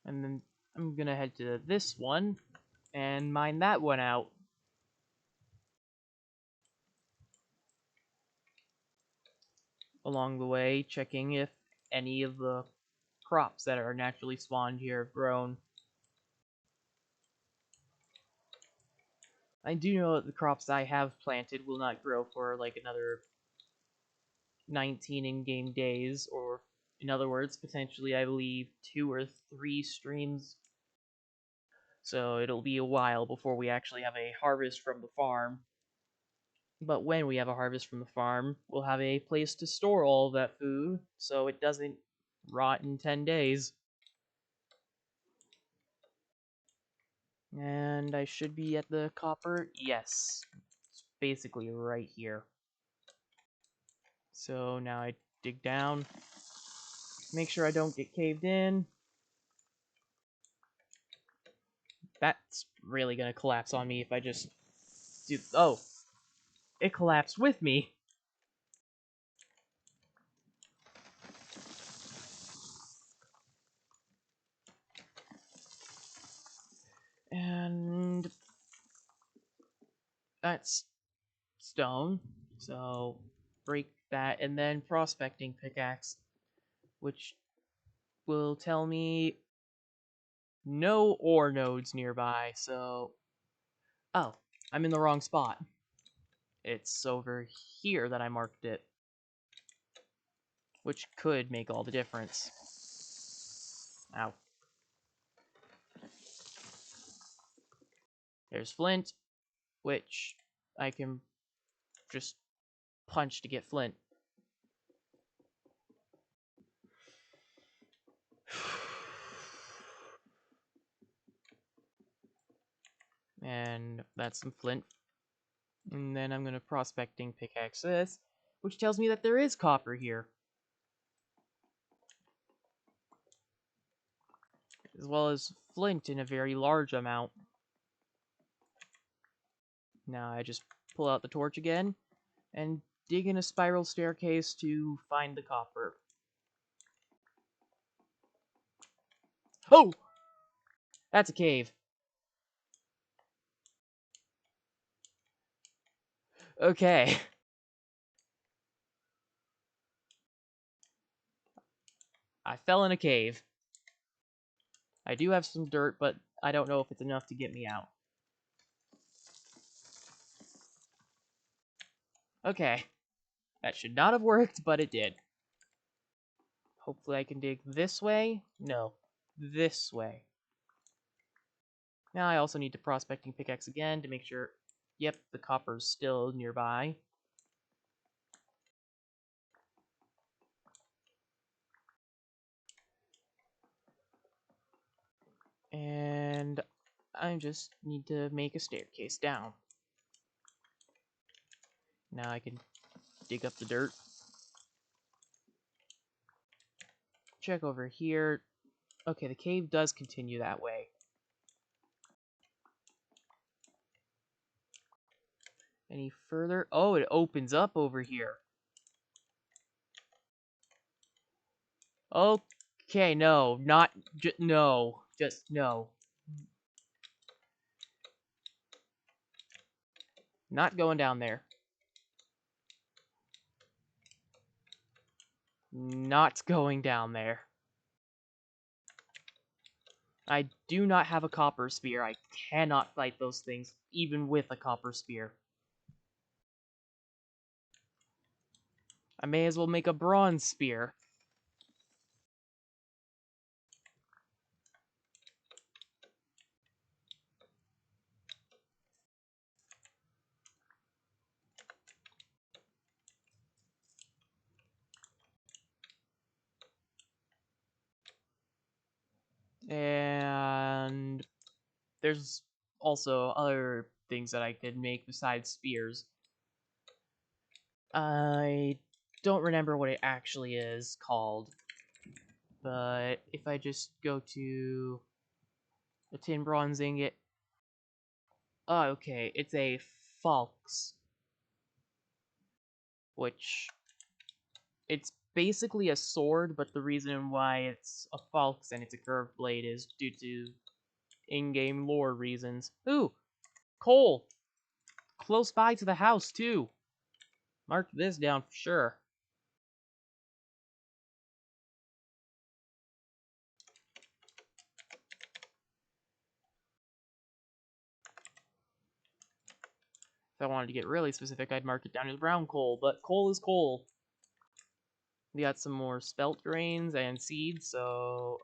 [SPEAKER 1] And then I'm gonna head to this one and mine that one out. Along the way, checking if any of the crops that are naturally spawned here have grown. I do know that the crops I have planted will not grow for like another 19 in-game days, or in other words, potentially I believe 2 or 3 streams. So it'll be a while before we actually have a harvest from the farm. But when we have a harvest from the farm, we'll have a place to store all of that food, so it doesn't rot in 10 days. And I should be at the copper. Yes. It's basically right here. So now I dig down. Make sure I don't get caved in. That's really gonna collapse on me if I just do... oh! It collapsed with me! And... that's stone. So break that, and then prospecting pickaxe, which will tell me no ore nodes nearby, so... oh, I'm in the wrong spot. It's over here that I marked it, which could make all the difference. Ow. There's flint, which I can just punch to get flint. And that's some flint. And then I'm going to prospecting pickaxe this, which tells me that there is copper here. As well as flint in a very large amount. Now I just pull out the torch again and dig in a spiral staircase to find the copper. Oh! That's a cave. Okay. I fell in a cave. I do have some dirt, but I don't know if it's enough to get me out. Okay. That should not have worked, but it did. Hopefully I can dig this way. No. This way. Now I also need to prospecting pickaxe again to make sure... Yep, the copper's still nearby. And I just need to make a staircase down. Now I can dig up the dirt. Check over here. Okay, the cave does continue that way. Any further? Oh, it opens up over here. Okay, no, not no, just no. Not going down there. Not going down there. I do not have a copper spear. I cannot fight those things, even with a copper spear. I may as well make a bronze spear. And there's also other things that I could make besides spears. I don't remember what it actually is called, but if I just go to the tin bronze ingot, oh, okay, it's a falx, which it's basically a sword, but the reason why it's a falx and it's a curved blade is due to in-game lore reasons. Ooh, coal! Close by to the house, too. Mark this down for sure. If I wanted to get really specific, I'd mark it down as brown coal, but coal is coal. We got some more spelt grains and seeds, so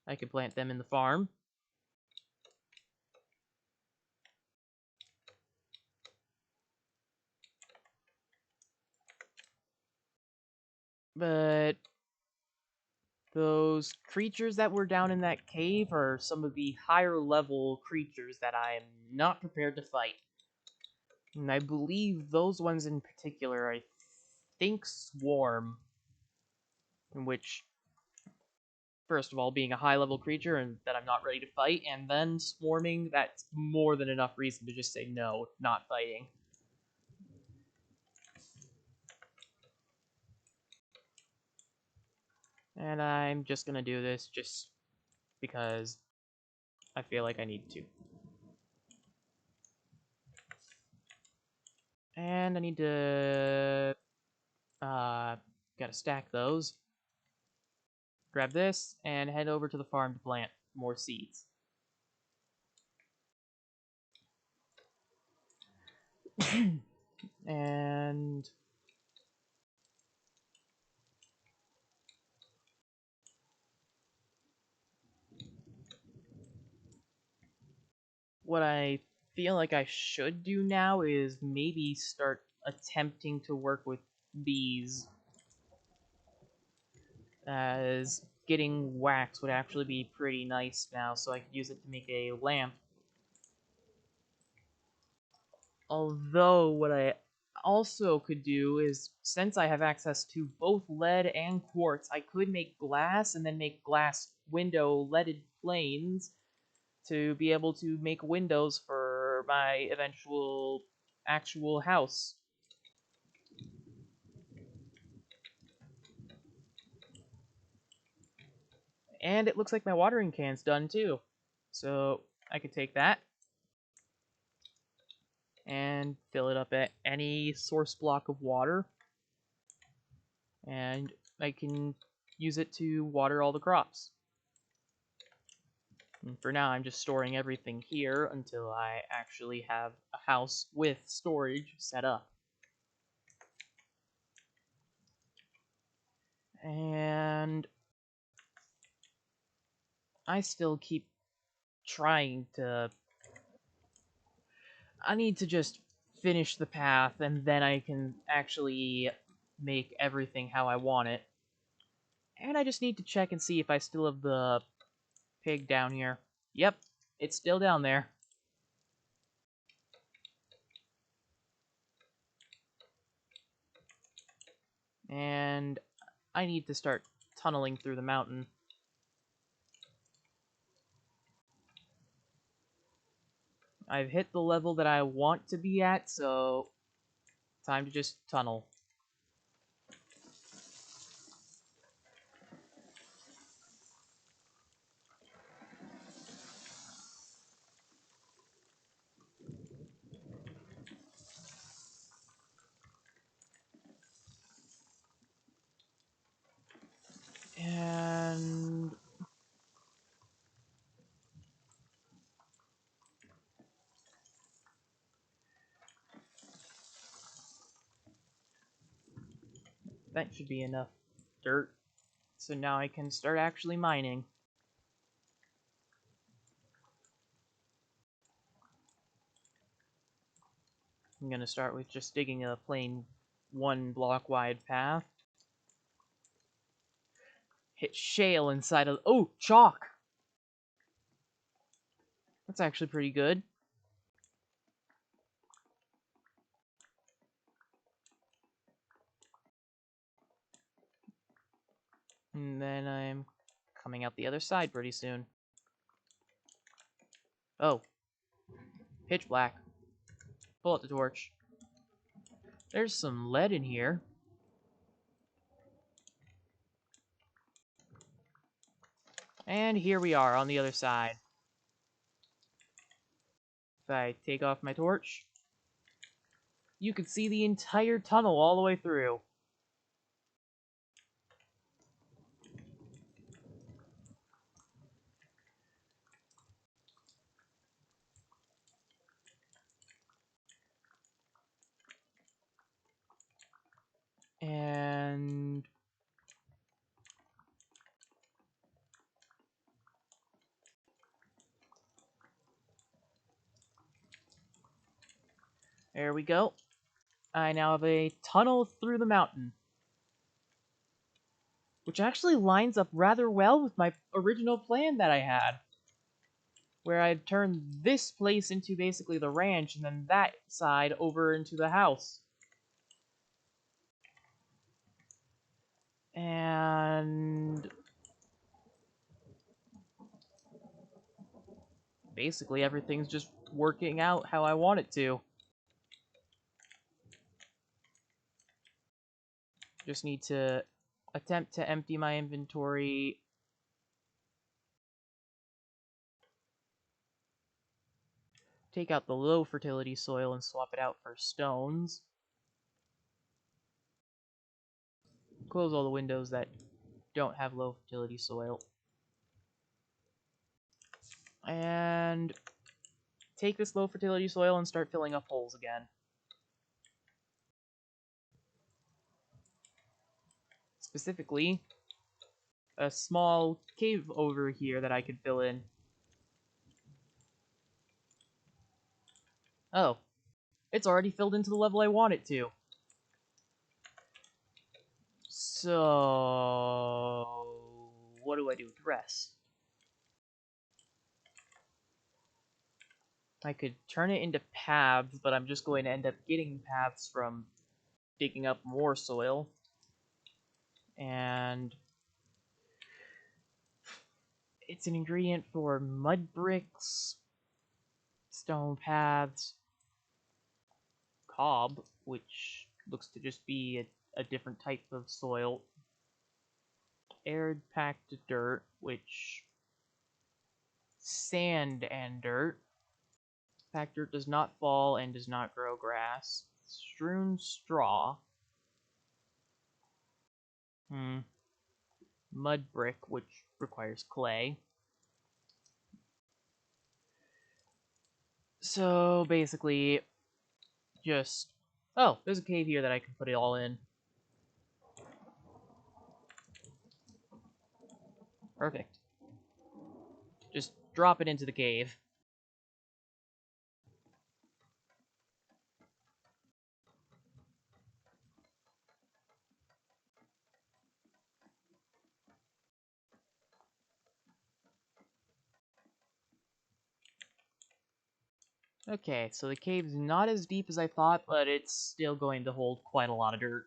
[SPEAKER 1] I can plant them in the farm. But those creatures that were down in that cave are some of the higher level creatures that I am not prepared to fight. And I believe those ones in particular, I think Swarm, in which, first of all, being a high level creature and that I'm not ready to fight, and then swarming, that's more than enough reason to just say no, not fighting. And I'm just gonna do this just because I feel like I need to. And I need to... gotta stack those. Grab this, and head over to the farm to plant more seeds. And... what I feel like I should do now is maybe start attempting to work with bees, as getting wax would actually be pretty nice now, so I could use it to make a lamp. Although, what I also could do is, since I have access to both lead and quartz, I could make glass and then make glass window leaded planes to be able to make windows for my eventual actual house. And it looks like my watering can's done too. So I could take that and fill it up at any source block of water. And I can use it to water all the crops. And for now, I'm just storing everything here until I actually have a house with storage set up. And I still keep trying to... I need to just finish the path, and then I can actually make everything how I want it. And I just need to check and see if I still have the pig down here. Yep, it's still down there. And I need to start tunneling through the mountain. I've hit the level that I want to be at, so time to just tunnel. And that should be enough dirt. So now I can start actually mining. I'm gonna start with just digging a plain 1 block wide path. Hit shale inside of... Oh, chalk! That's actually pretty good. And then I'm coming out the other side pretty soon. Oh. Pitch black. Pull out the torch. There's some lead in here. And here we are on the other side. If I take off my torch, you can see the entire tunnel all the way through. And there we go. I now have a tunnel through the mountain, which actually lines up rather well with my original plan that I had, where I'd turn this place into basically the ranch and then that side over into the house. And basically everything's just working out how I want it to. Just need to attempt to empty my inventory. Take out the low fertility soil and swap it out for stones. Close all the windows that don't have low fertility soil. And take this low fertility soil and start filling up holes again. Specifically, a small cave over here that I could fill in. Oh, it's already filled into the level I want it to. So, what do I do with the rest? I could turn it into paths, but I'm just going to end up getting paths from digging up more soil. And it's an ingredient for mud bricks, stone paths, cob, which looks to just be a different type of soil. arid packed dirt, which sand and dirt. Packed dirt does not fall and does not grow grass. Strewn straw. Mud brick, which requires clay. So basically, just... Oh, there's a cave here that I can put it all in. Perfect. Just drop it into the cave. Okay, so the cave's not as deep as I thought, but it's still going to hold quite a lot of dirt.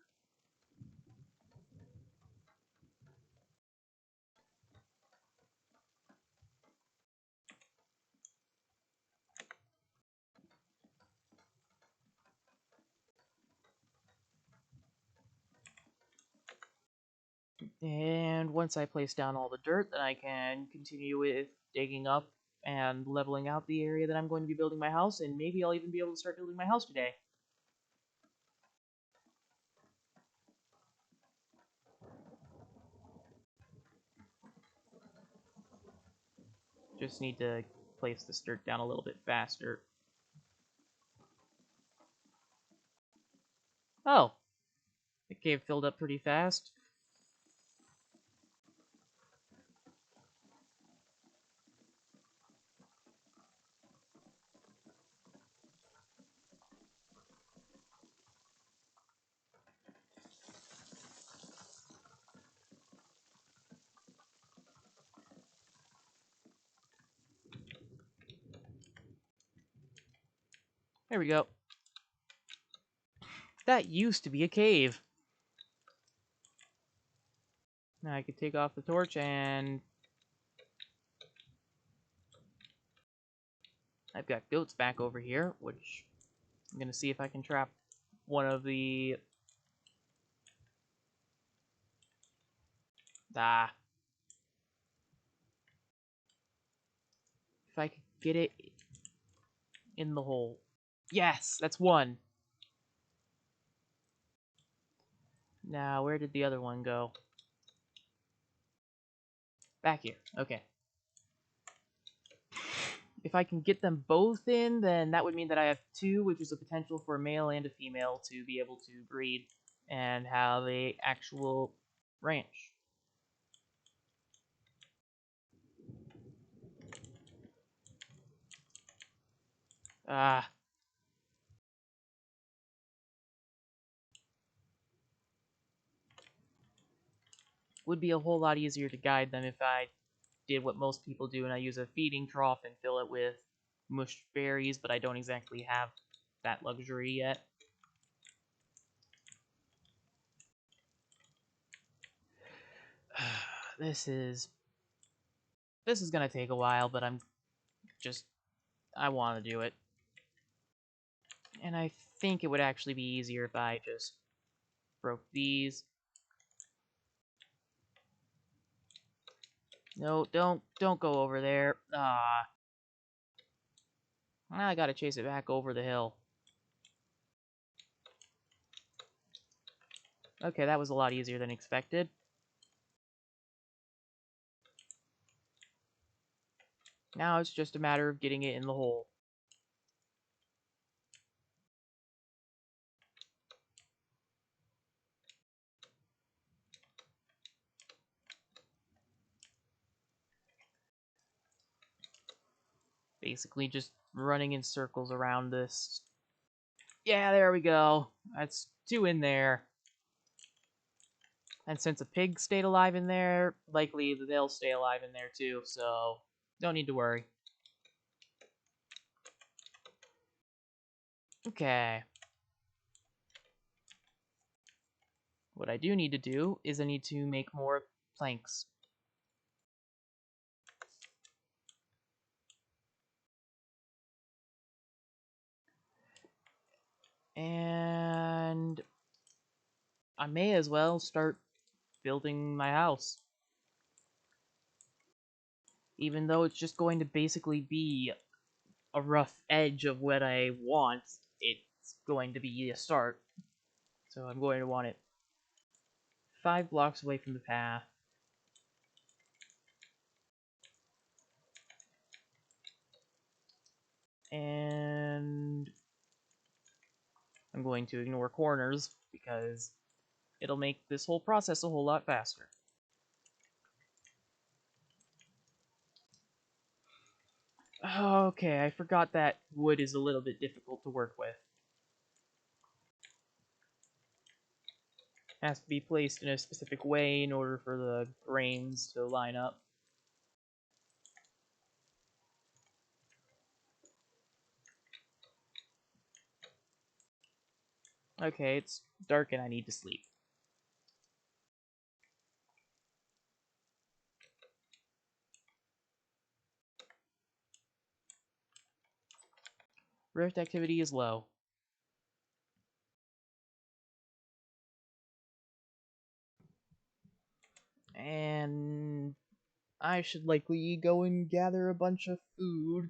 [SPEAKER 1] And once I place down all the dirt, then I can continue with digging up and leveling out the area that I'm going to be building my house, and maybe I'll even be able to start building my house today. Just need to place this dirt down a little bit faster. Oh, the cave filled up pretty fast. There we go. That used to be a cave. Now I could take off the torch and... I've got goats back over here, which I'm going to see if I can trap one of the... Ah. If I could get it in the hole. Yes, that's one. Now, where did the other one go? Back here. Okay. If I can get them both in, then that would mean that I have two, which is a potential for a male and a female to be able to breed and have a actual ranch. Ah. Would be a whole lot easier to guide them if I did what most people do and I use a feeding trough and fill it with mushed berries, but I don't exactly have that luxury yet. This is gonna take a while, but I want to do it. And I think it would actually be easier if I just broke these. No, don't go over there. Ah. I gotta chase it back over the hill. Okay, that was a lot easier than expected. Now it's just a matter of getting it in the hole. Basically just running in circles around this. Yeah, there we go. That's two in there. And since a pig stayed alive in there, likely they'll stay alive in there too, so don't need to worry. Okay. What I do need to do is I need to make more planks. And I may as well start building my house. Even though it's just going to basically be a rough edge of what I want, it's going to be a start. So I'm going to want it 5 blocks away from the path. And I'm going to ignore corners because it'll make this whole process a whole lot faster. Okay, I forgot that wood is a little bit difficult to work with. Has to be placed in a specific way in order for the grains to line up. Okay, it's dark and I need to sleep. Rift activity is low. And I should likely go and gather a bunch of food,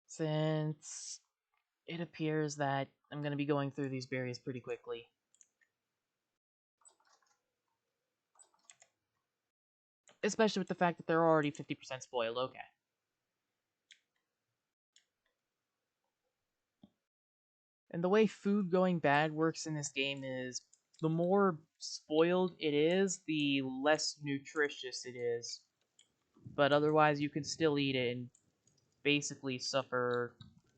[SPEAKER 1] since it appears that I'm going to be going through these berries pretty quickly. Especially with the fact that they're already 50% spoiled, okay. And the way food going bad works in this game is, the more spoiled it is, the less nutritious it is. But otherwise, you can still eat it and basically suffer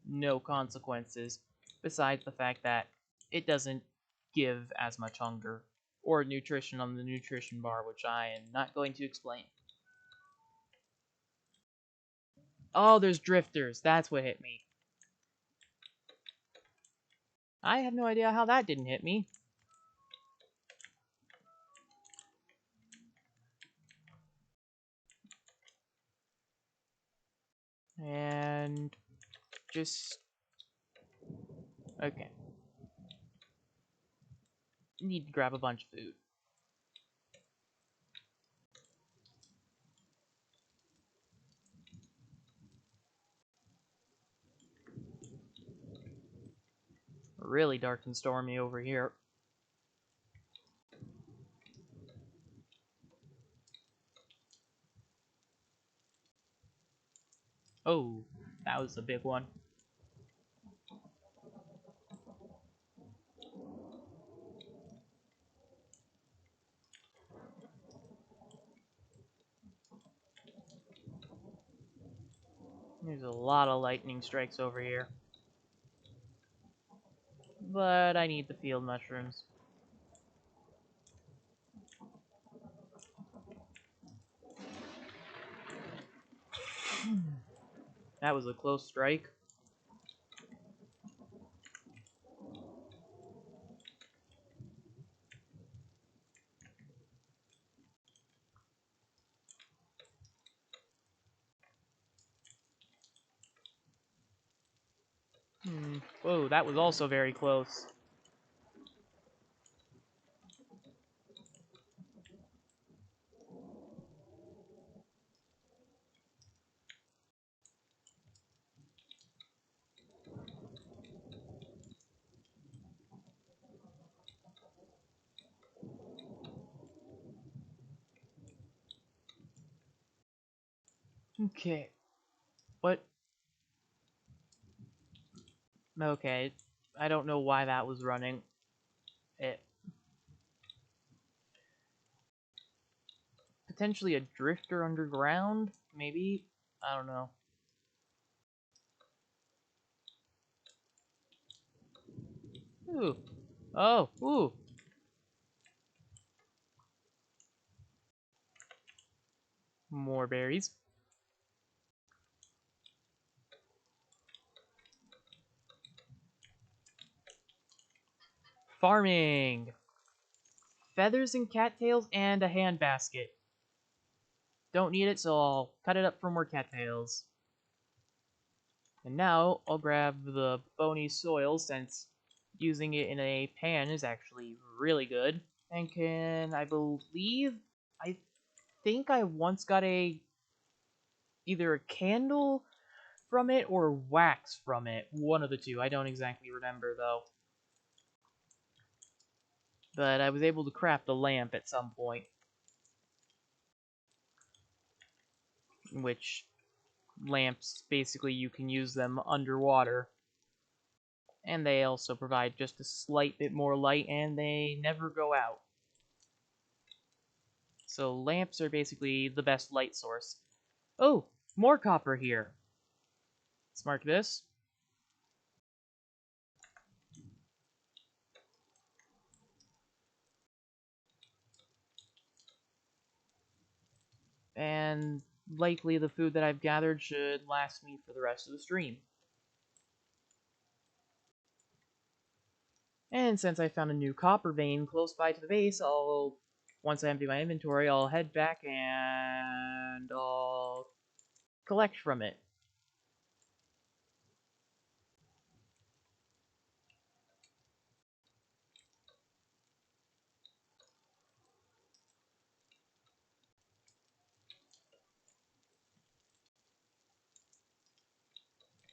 [SPEAKER 1] no consequences, besides the fact that it doesn't give as much hunger or nutrition on the nutrition bar, which I am not going to explain. Oh, there's drifters. That's what hit me. I have no idea how that didn't hit me. And just... okay. Need to grab a bunch of food. Really dark and stormy over here. Oh, that was a big one. There's a lot of lightning strikes over here. But I need the field mushrooms. That was a close strike. Whoa, that was also very close. Okay. What? Okay. I don't know why that was running. It... potentially a drifter underground? Maybe? I don't know. Ooh. Oh, ooh. More berries. Farming! Feathers and cattails and a handbasket. Don't need it, so I'll cut it up for more cattails. And now I'll grab the bony soil, since using it in a pan is actually really good. And I think I once got a either a candle from it or wax from it. One of the two. I don't exactly remember, though. But I was able to craft a lamp at some point. Which, lamps, basically you can use them underwater. And they also provide just a slight bit more light, and they never go out. So lamps are basically the best light source. Oh, more copper here. Let's mark this. And likely the food that I've gathered should last me for the rest of the stream. And since I found a new copper vein close by to the base, once I empty my inventory, I'll head back and I'll collect from it.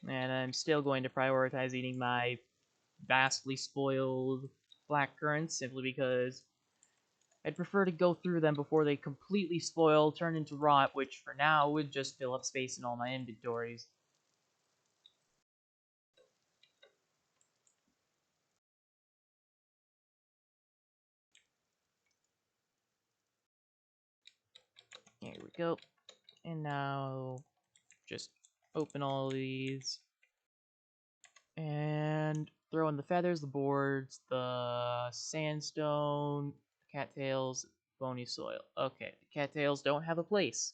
[SPEAKER 1] And I'm still going to prioritize eating my vastly spoiled blackcurrants simply because I'd prefer to go through them before they completely spoil, turn into rot, which for now would just fill up space in all my inventories. Here we go. And now just open all these and throw in the feathers, the boards, the sandstone, cattails, bony soil. Okay, the cattails don't have a place.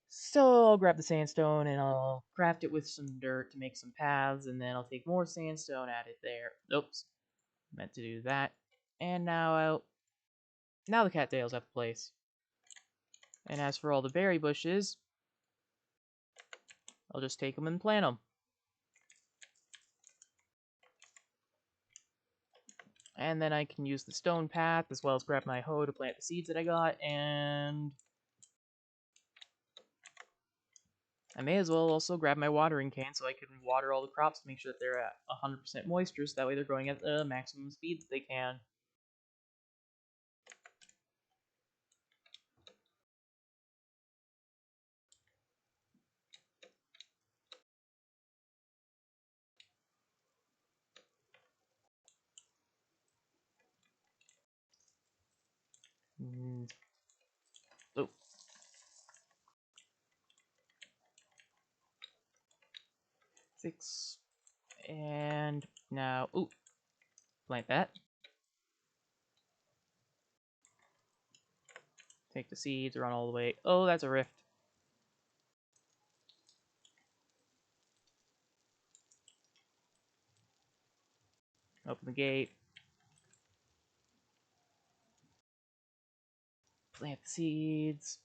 [SPEAKER 1] So I'll grab the sandstone and I'll craft it with some dirt to make some paths, and then I'll take more sandstone, add it there. Oops, meant to do that. And now the cattails have a place. And as for all the berry bushes, I'll just take them and plant them. And then I can use the stone path as well as grab my hoe to plant the seeds that I got, and I may as well also grab my watering can so I can water all the crops to make sure that they're at 100% moisture, so that way they're growing at the maximum speed that they can. Oh, 6, and now, ooh, plant that. Take the seeds, run all the way. Oh, that's a rift. Open the gate. Plant the seeds.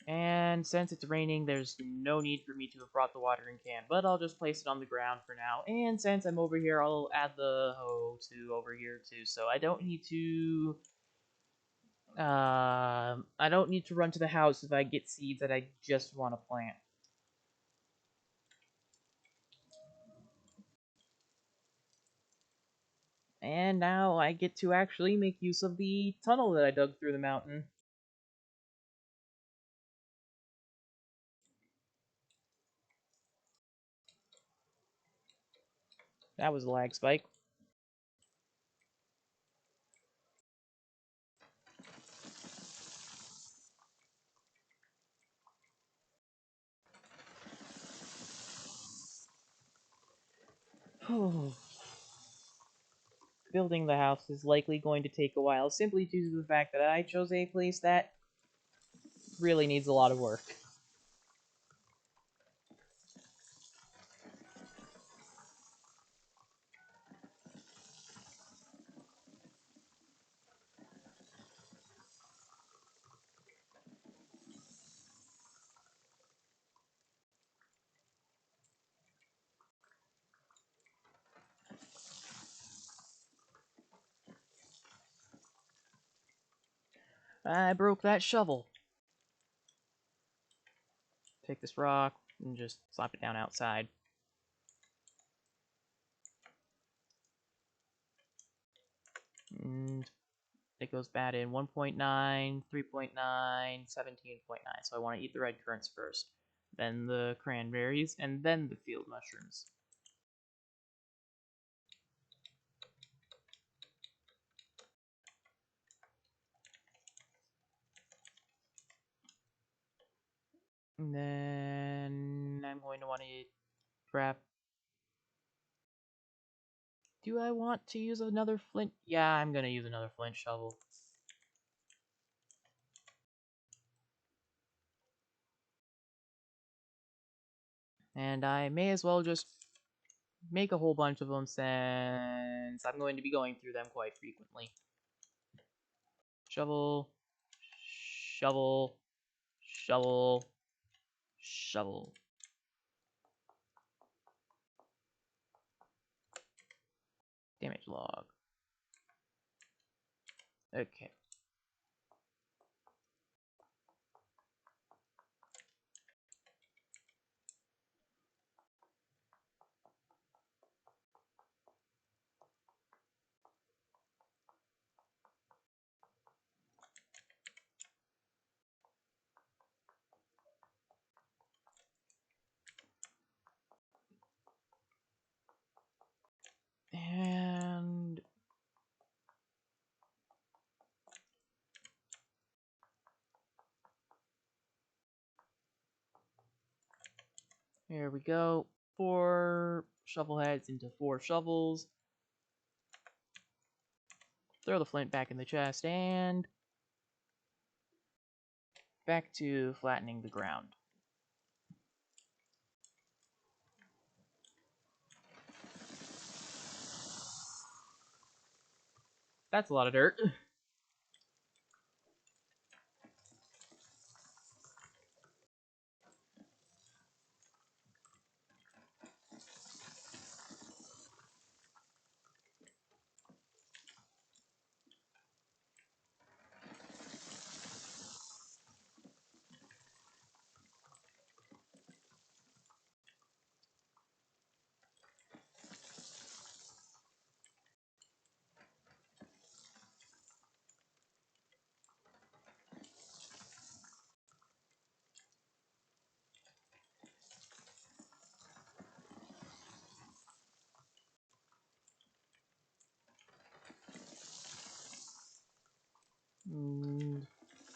[SPEAKER 1] And since it's raining, there's no need for me to have brought the watering can, but I'll just place it on the ground for now. And since I'm over here, I'll add the hoe to over here too, so I don't need to... I don't need to run to the house if I get seeds that I just want to plant. And now I get to actually make use of the tunnel that I dug through the mountain. That was a lag spike. Building the house is likely going to take a while, simply due to the fact that I chose a place that really needs a lot of work. I broke that shovel. take this rock and just slap it down outside. And it goes bad in 1.9, 3.9, 17.9. So I want to eat the red currants first, then the cranberries, and then the field mushrooms. And then I'm going to want to grab... Do I want to use another flint? Yeah, I'm going to use another flint shovel. And I may as well just make a whole bunch of them since I'm going to be going through them quite frequently. Shovel, shovel, shovel, shovel. Damage log. Okay. And here we go. 4 shovel heads into 4 shovels. Throw the flint back in the chest and back to flattening the ground. That's a lot of dirt.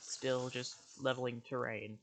[SPEAKER 1] Still just leveling terrain.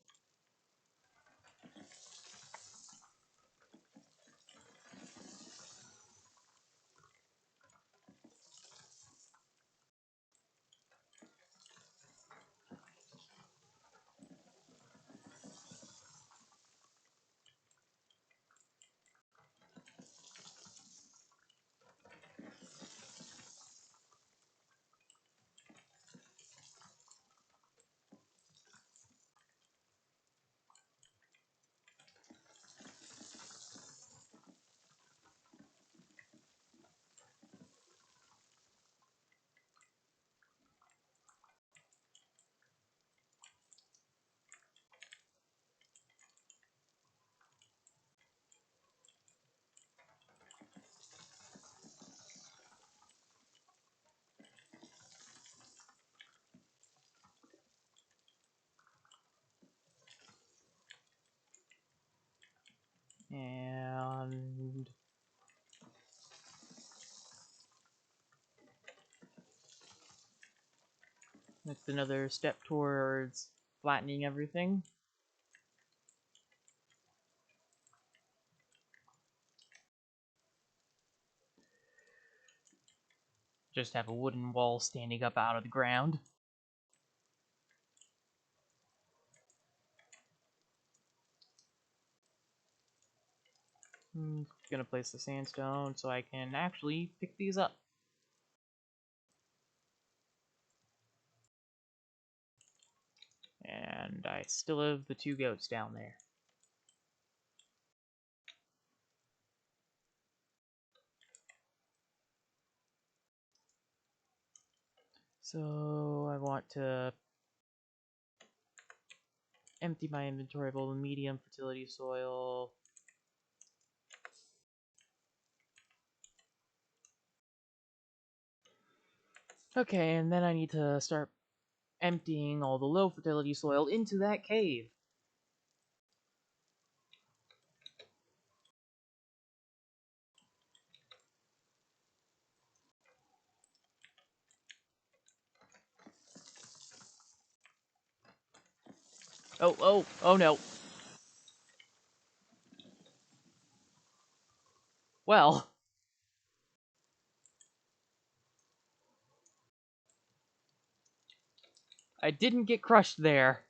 [SPEAKER 1] And that's another step towards flattening everything. Just have a wooden wall standing up out of the ground. I'm gonna place the sandstone so I can actually pick these up. And I still have the 2 goats down there. So I want to empty my inventory of old and medium fertility soil. Okay, and then I need to start emptying all the low fertility soil into that cave. Oh no. Well, I didn't get crushed there.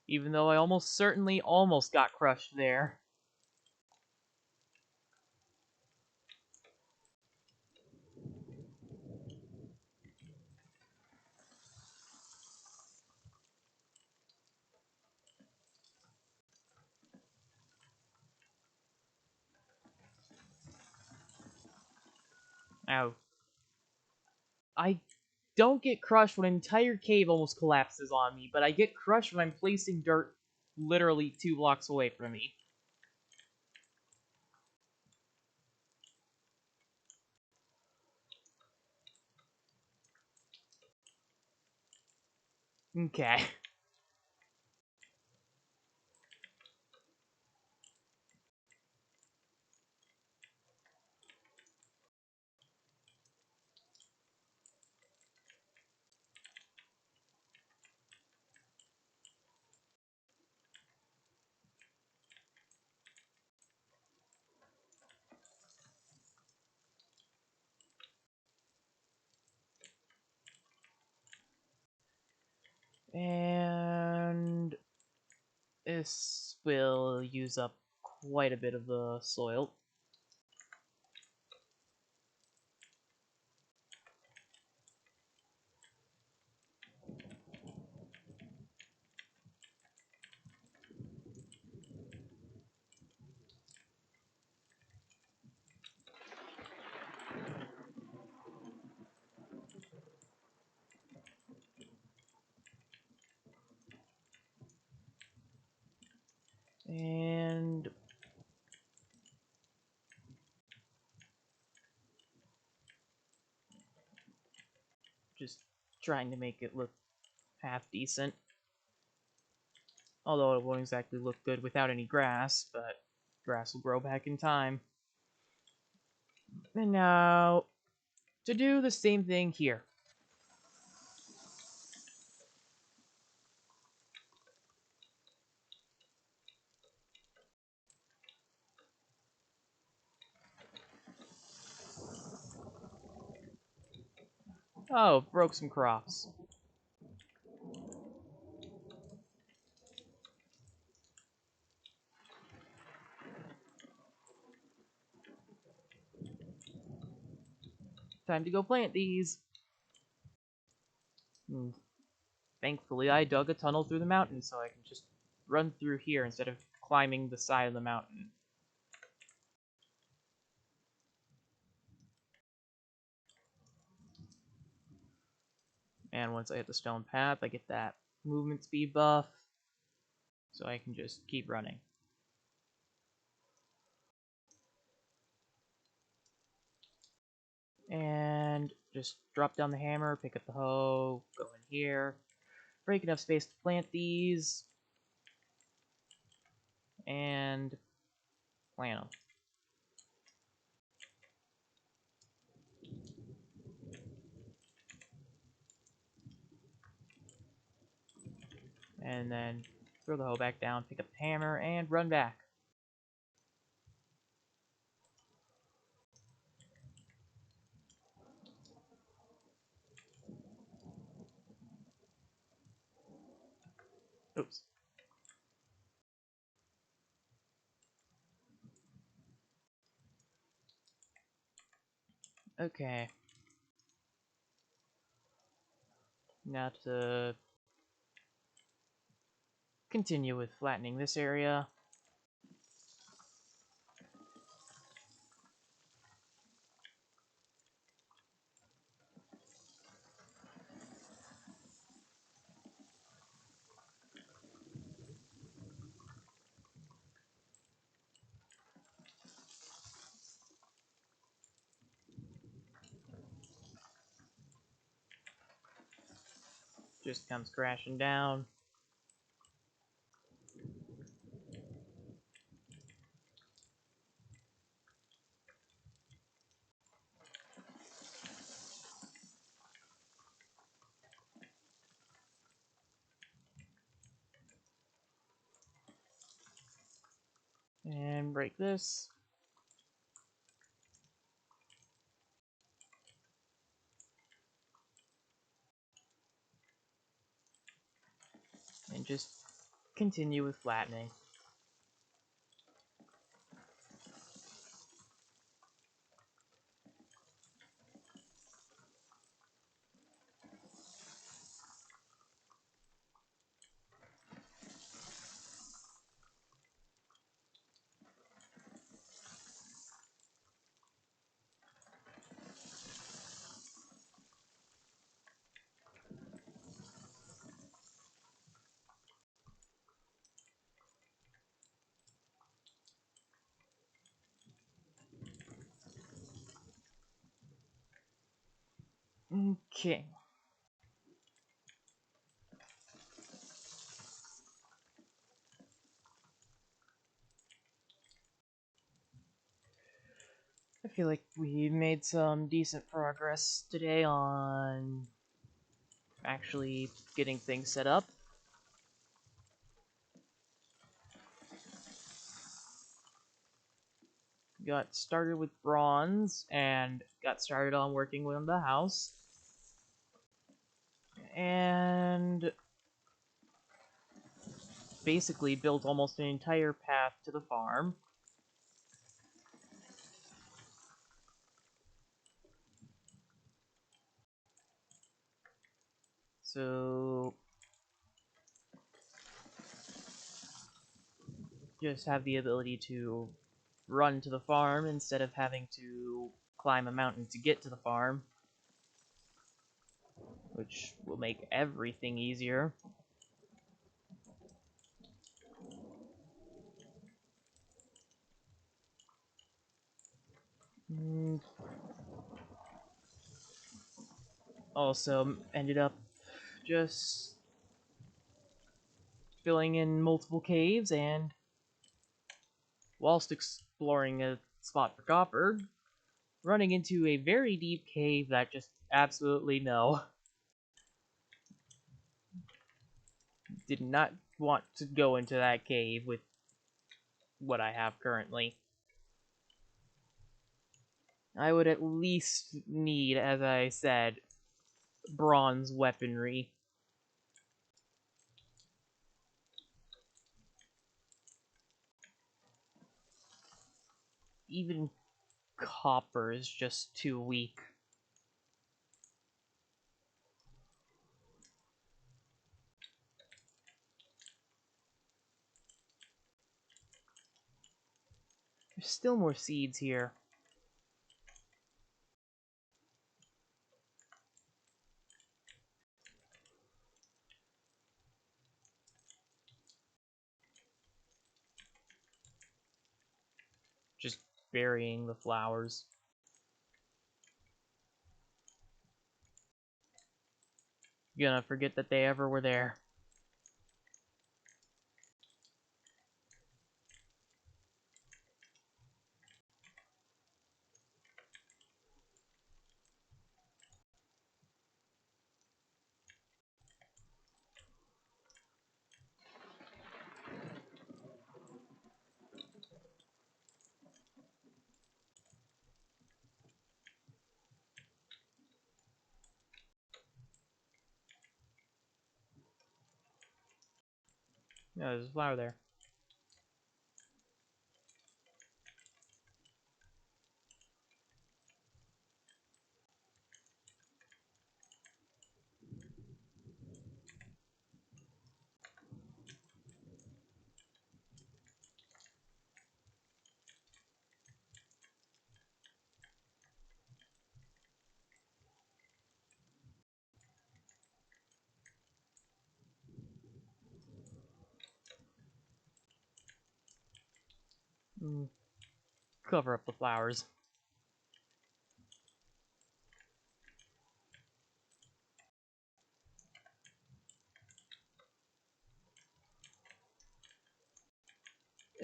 [SPEAKER 1] Even though I almost certainly almost got crushed there. Ow. I don't get crushed when an entire cave almost collapses on me, but I get crushed when I'm placing dirt literally 2 blocks away from me. Okay. And this will use up quite a bit of the soil. And just trying to make it look half decent. Although it won't exactly look good without any grass, but grass will grow back in time. And now, to do the same thing here. Oh, broke some crops. Time to go plant these. Thankfully, I dug a tunnel through the mountain so I can just run through here instead of climbing the side of the mountain. And once I hit the stone path, I get that movement speed buff, so I can just keep running. And just drop down the hammer, pick up the hoe, go in here, break enough space to plant these, and plant them. And then throw the hoe back down, pick up the hammer, and run back. Oops. Okay. Now to continue with flattening this area. just comes crashing down. And break this. And just continue with flattening. Okay. I feel like we made some decent progress today on actually getting things set up. Got started with bronze and got started on working on the house. And basically built almost an entire path to the farm. So just have the ability to run to the farm instead of having to climb a mountain to get to the farm, which will make everything easier. Also ended up just filling in multiple caves, and whilst exploring a spot for copper, running into a very deep cave that just absolutely no. Did not want to go into that cave with what I have currently. I would at least need, as I said, bronze weaponry. Even copper is just too weak. There's still more seeds here. Just burying the flowers. Gonna forget that they ever were there. No, there's a flower there. Cover up the flowers.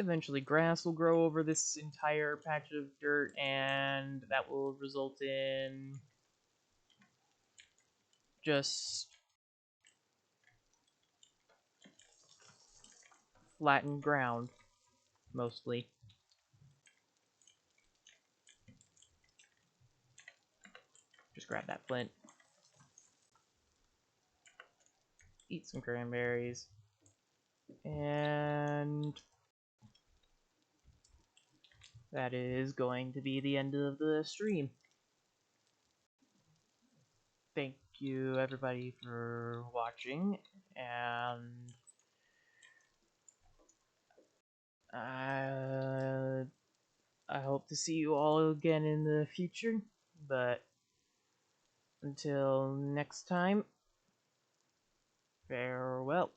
[SPEAKER 1] Eventually grass will grow over this entire patch of dirt, and that will result in just flattened ground, mostly. Just grab that flint. Eat some cranberries. And that is going to be the end of the stream. Thank you everybody for watching, and I hope to see you all again in the future, but until next time, farewell.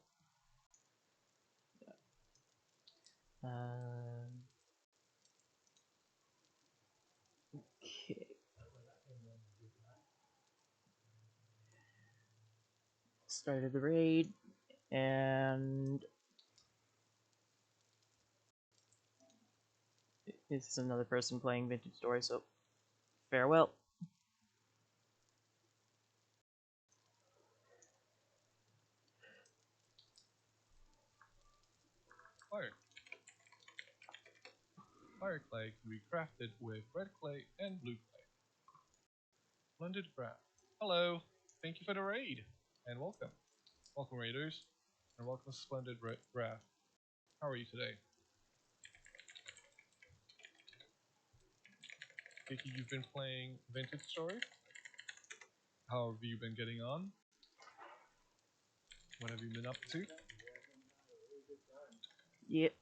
[SPEAKER 1] Okay. Started the raid, and this is another person playing Vintage Story, so farewell.
[SPEAKER 2] Fire clay can be crafted with red clay and blue clay. Splendid craft. Hello, thank you for the raid, and welcome. Welcome raiders, and welcome to Splendid Craft. How are you today? Vicky, you've been playing Vintage Story? How have you been getting on? What have you been up to?
[SPEAKER 1] Yep.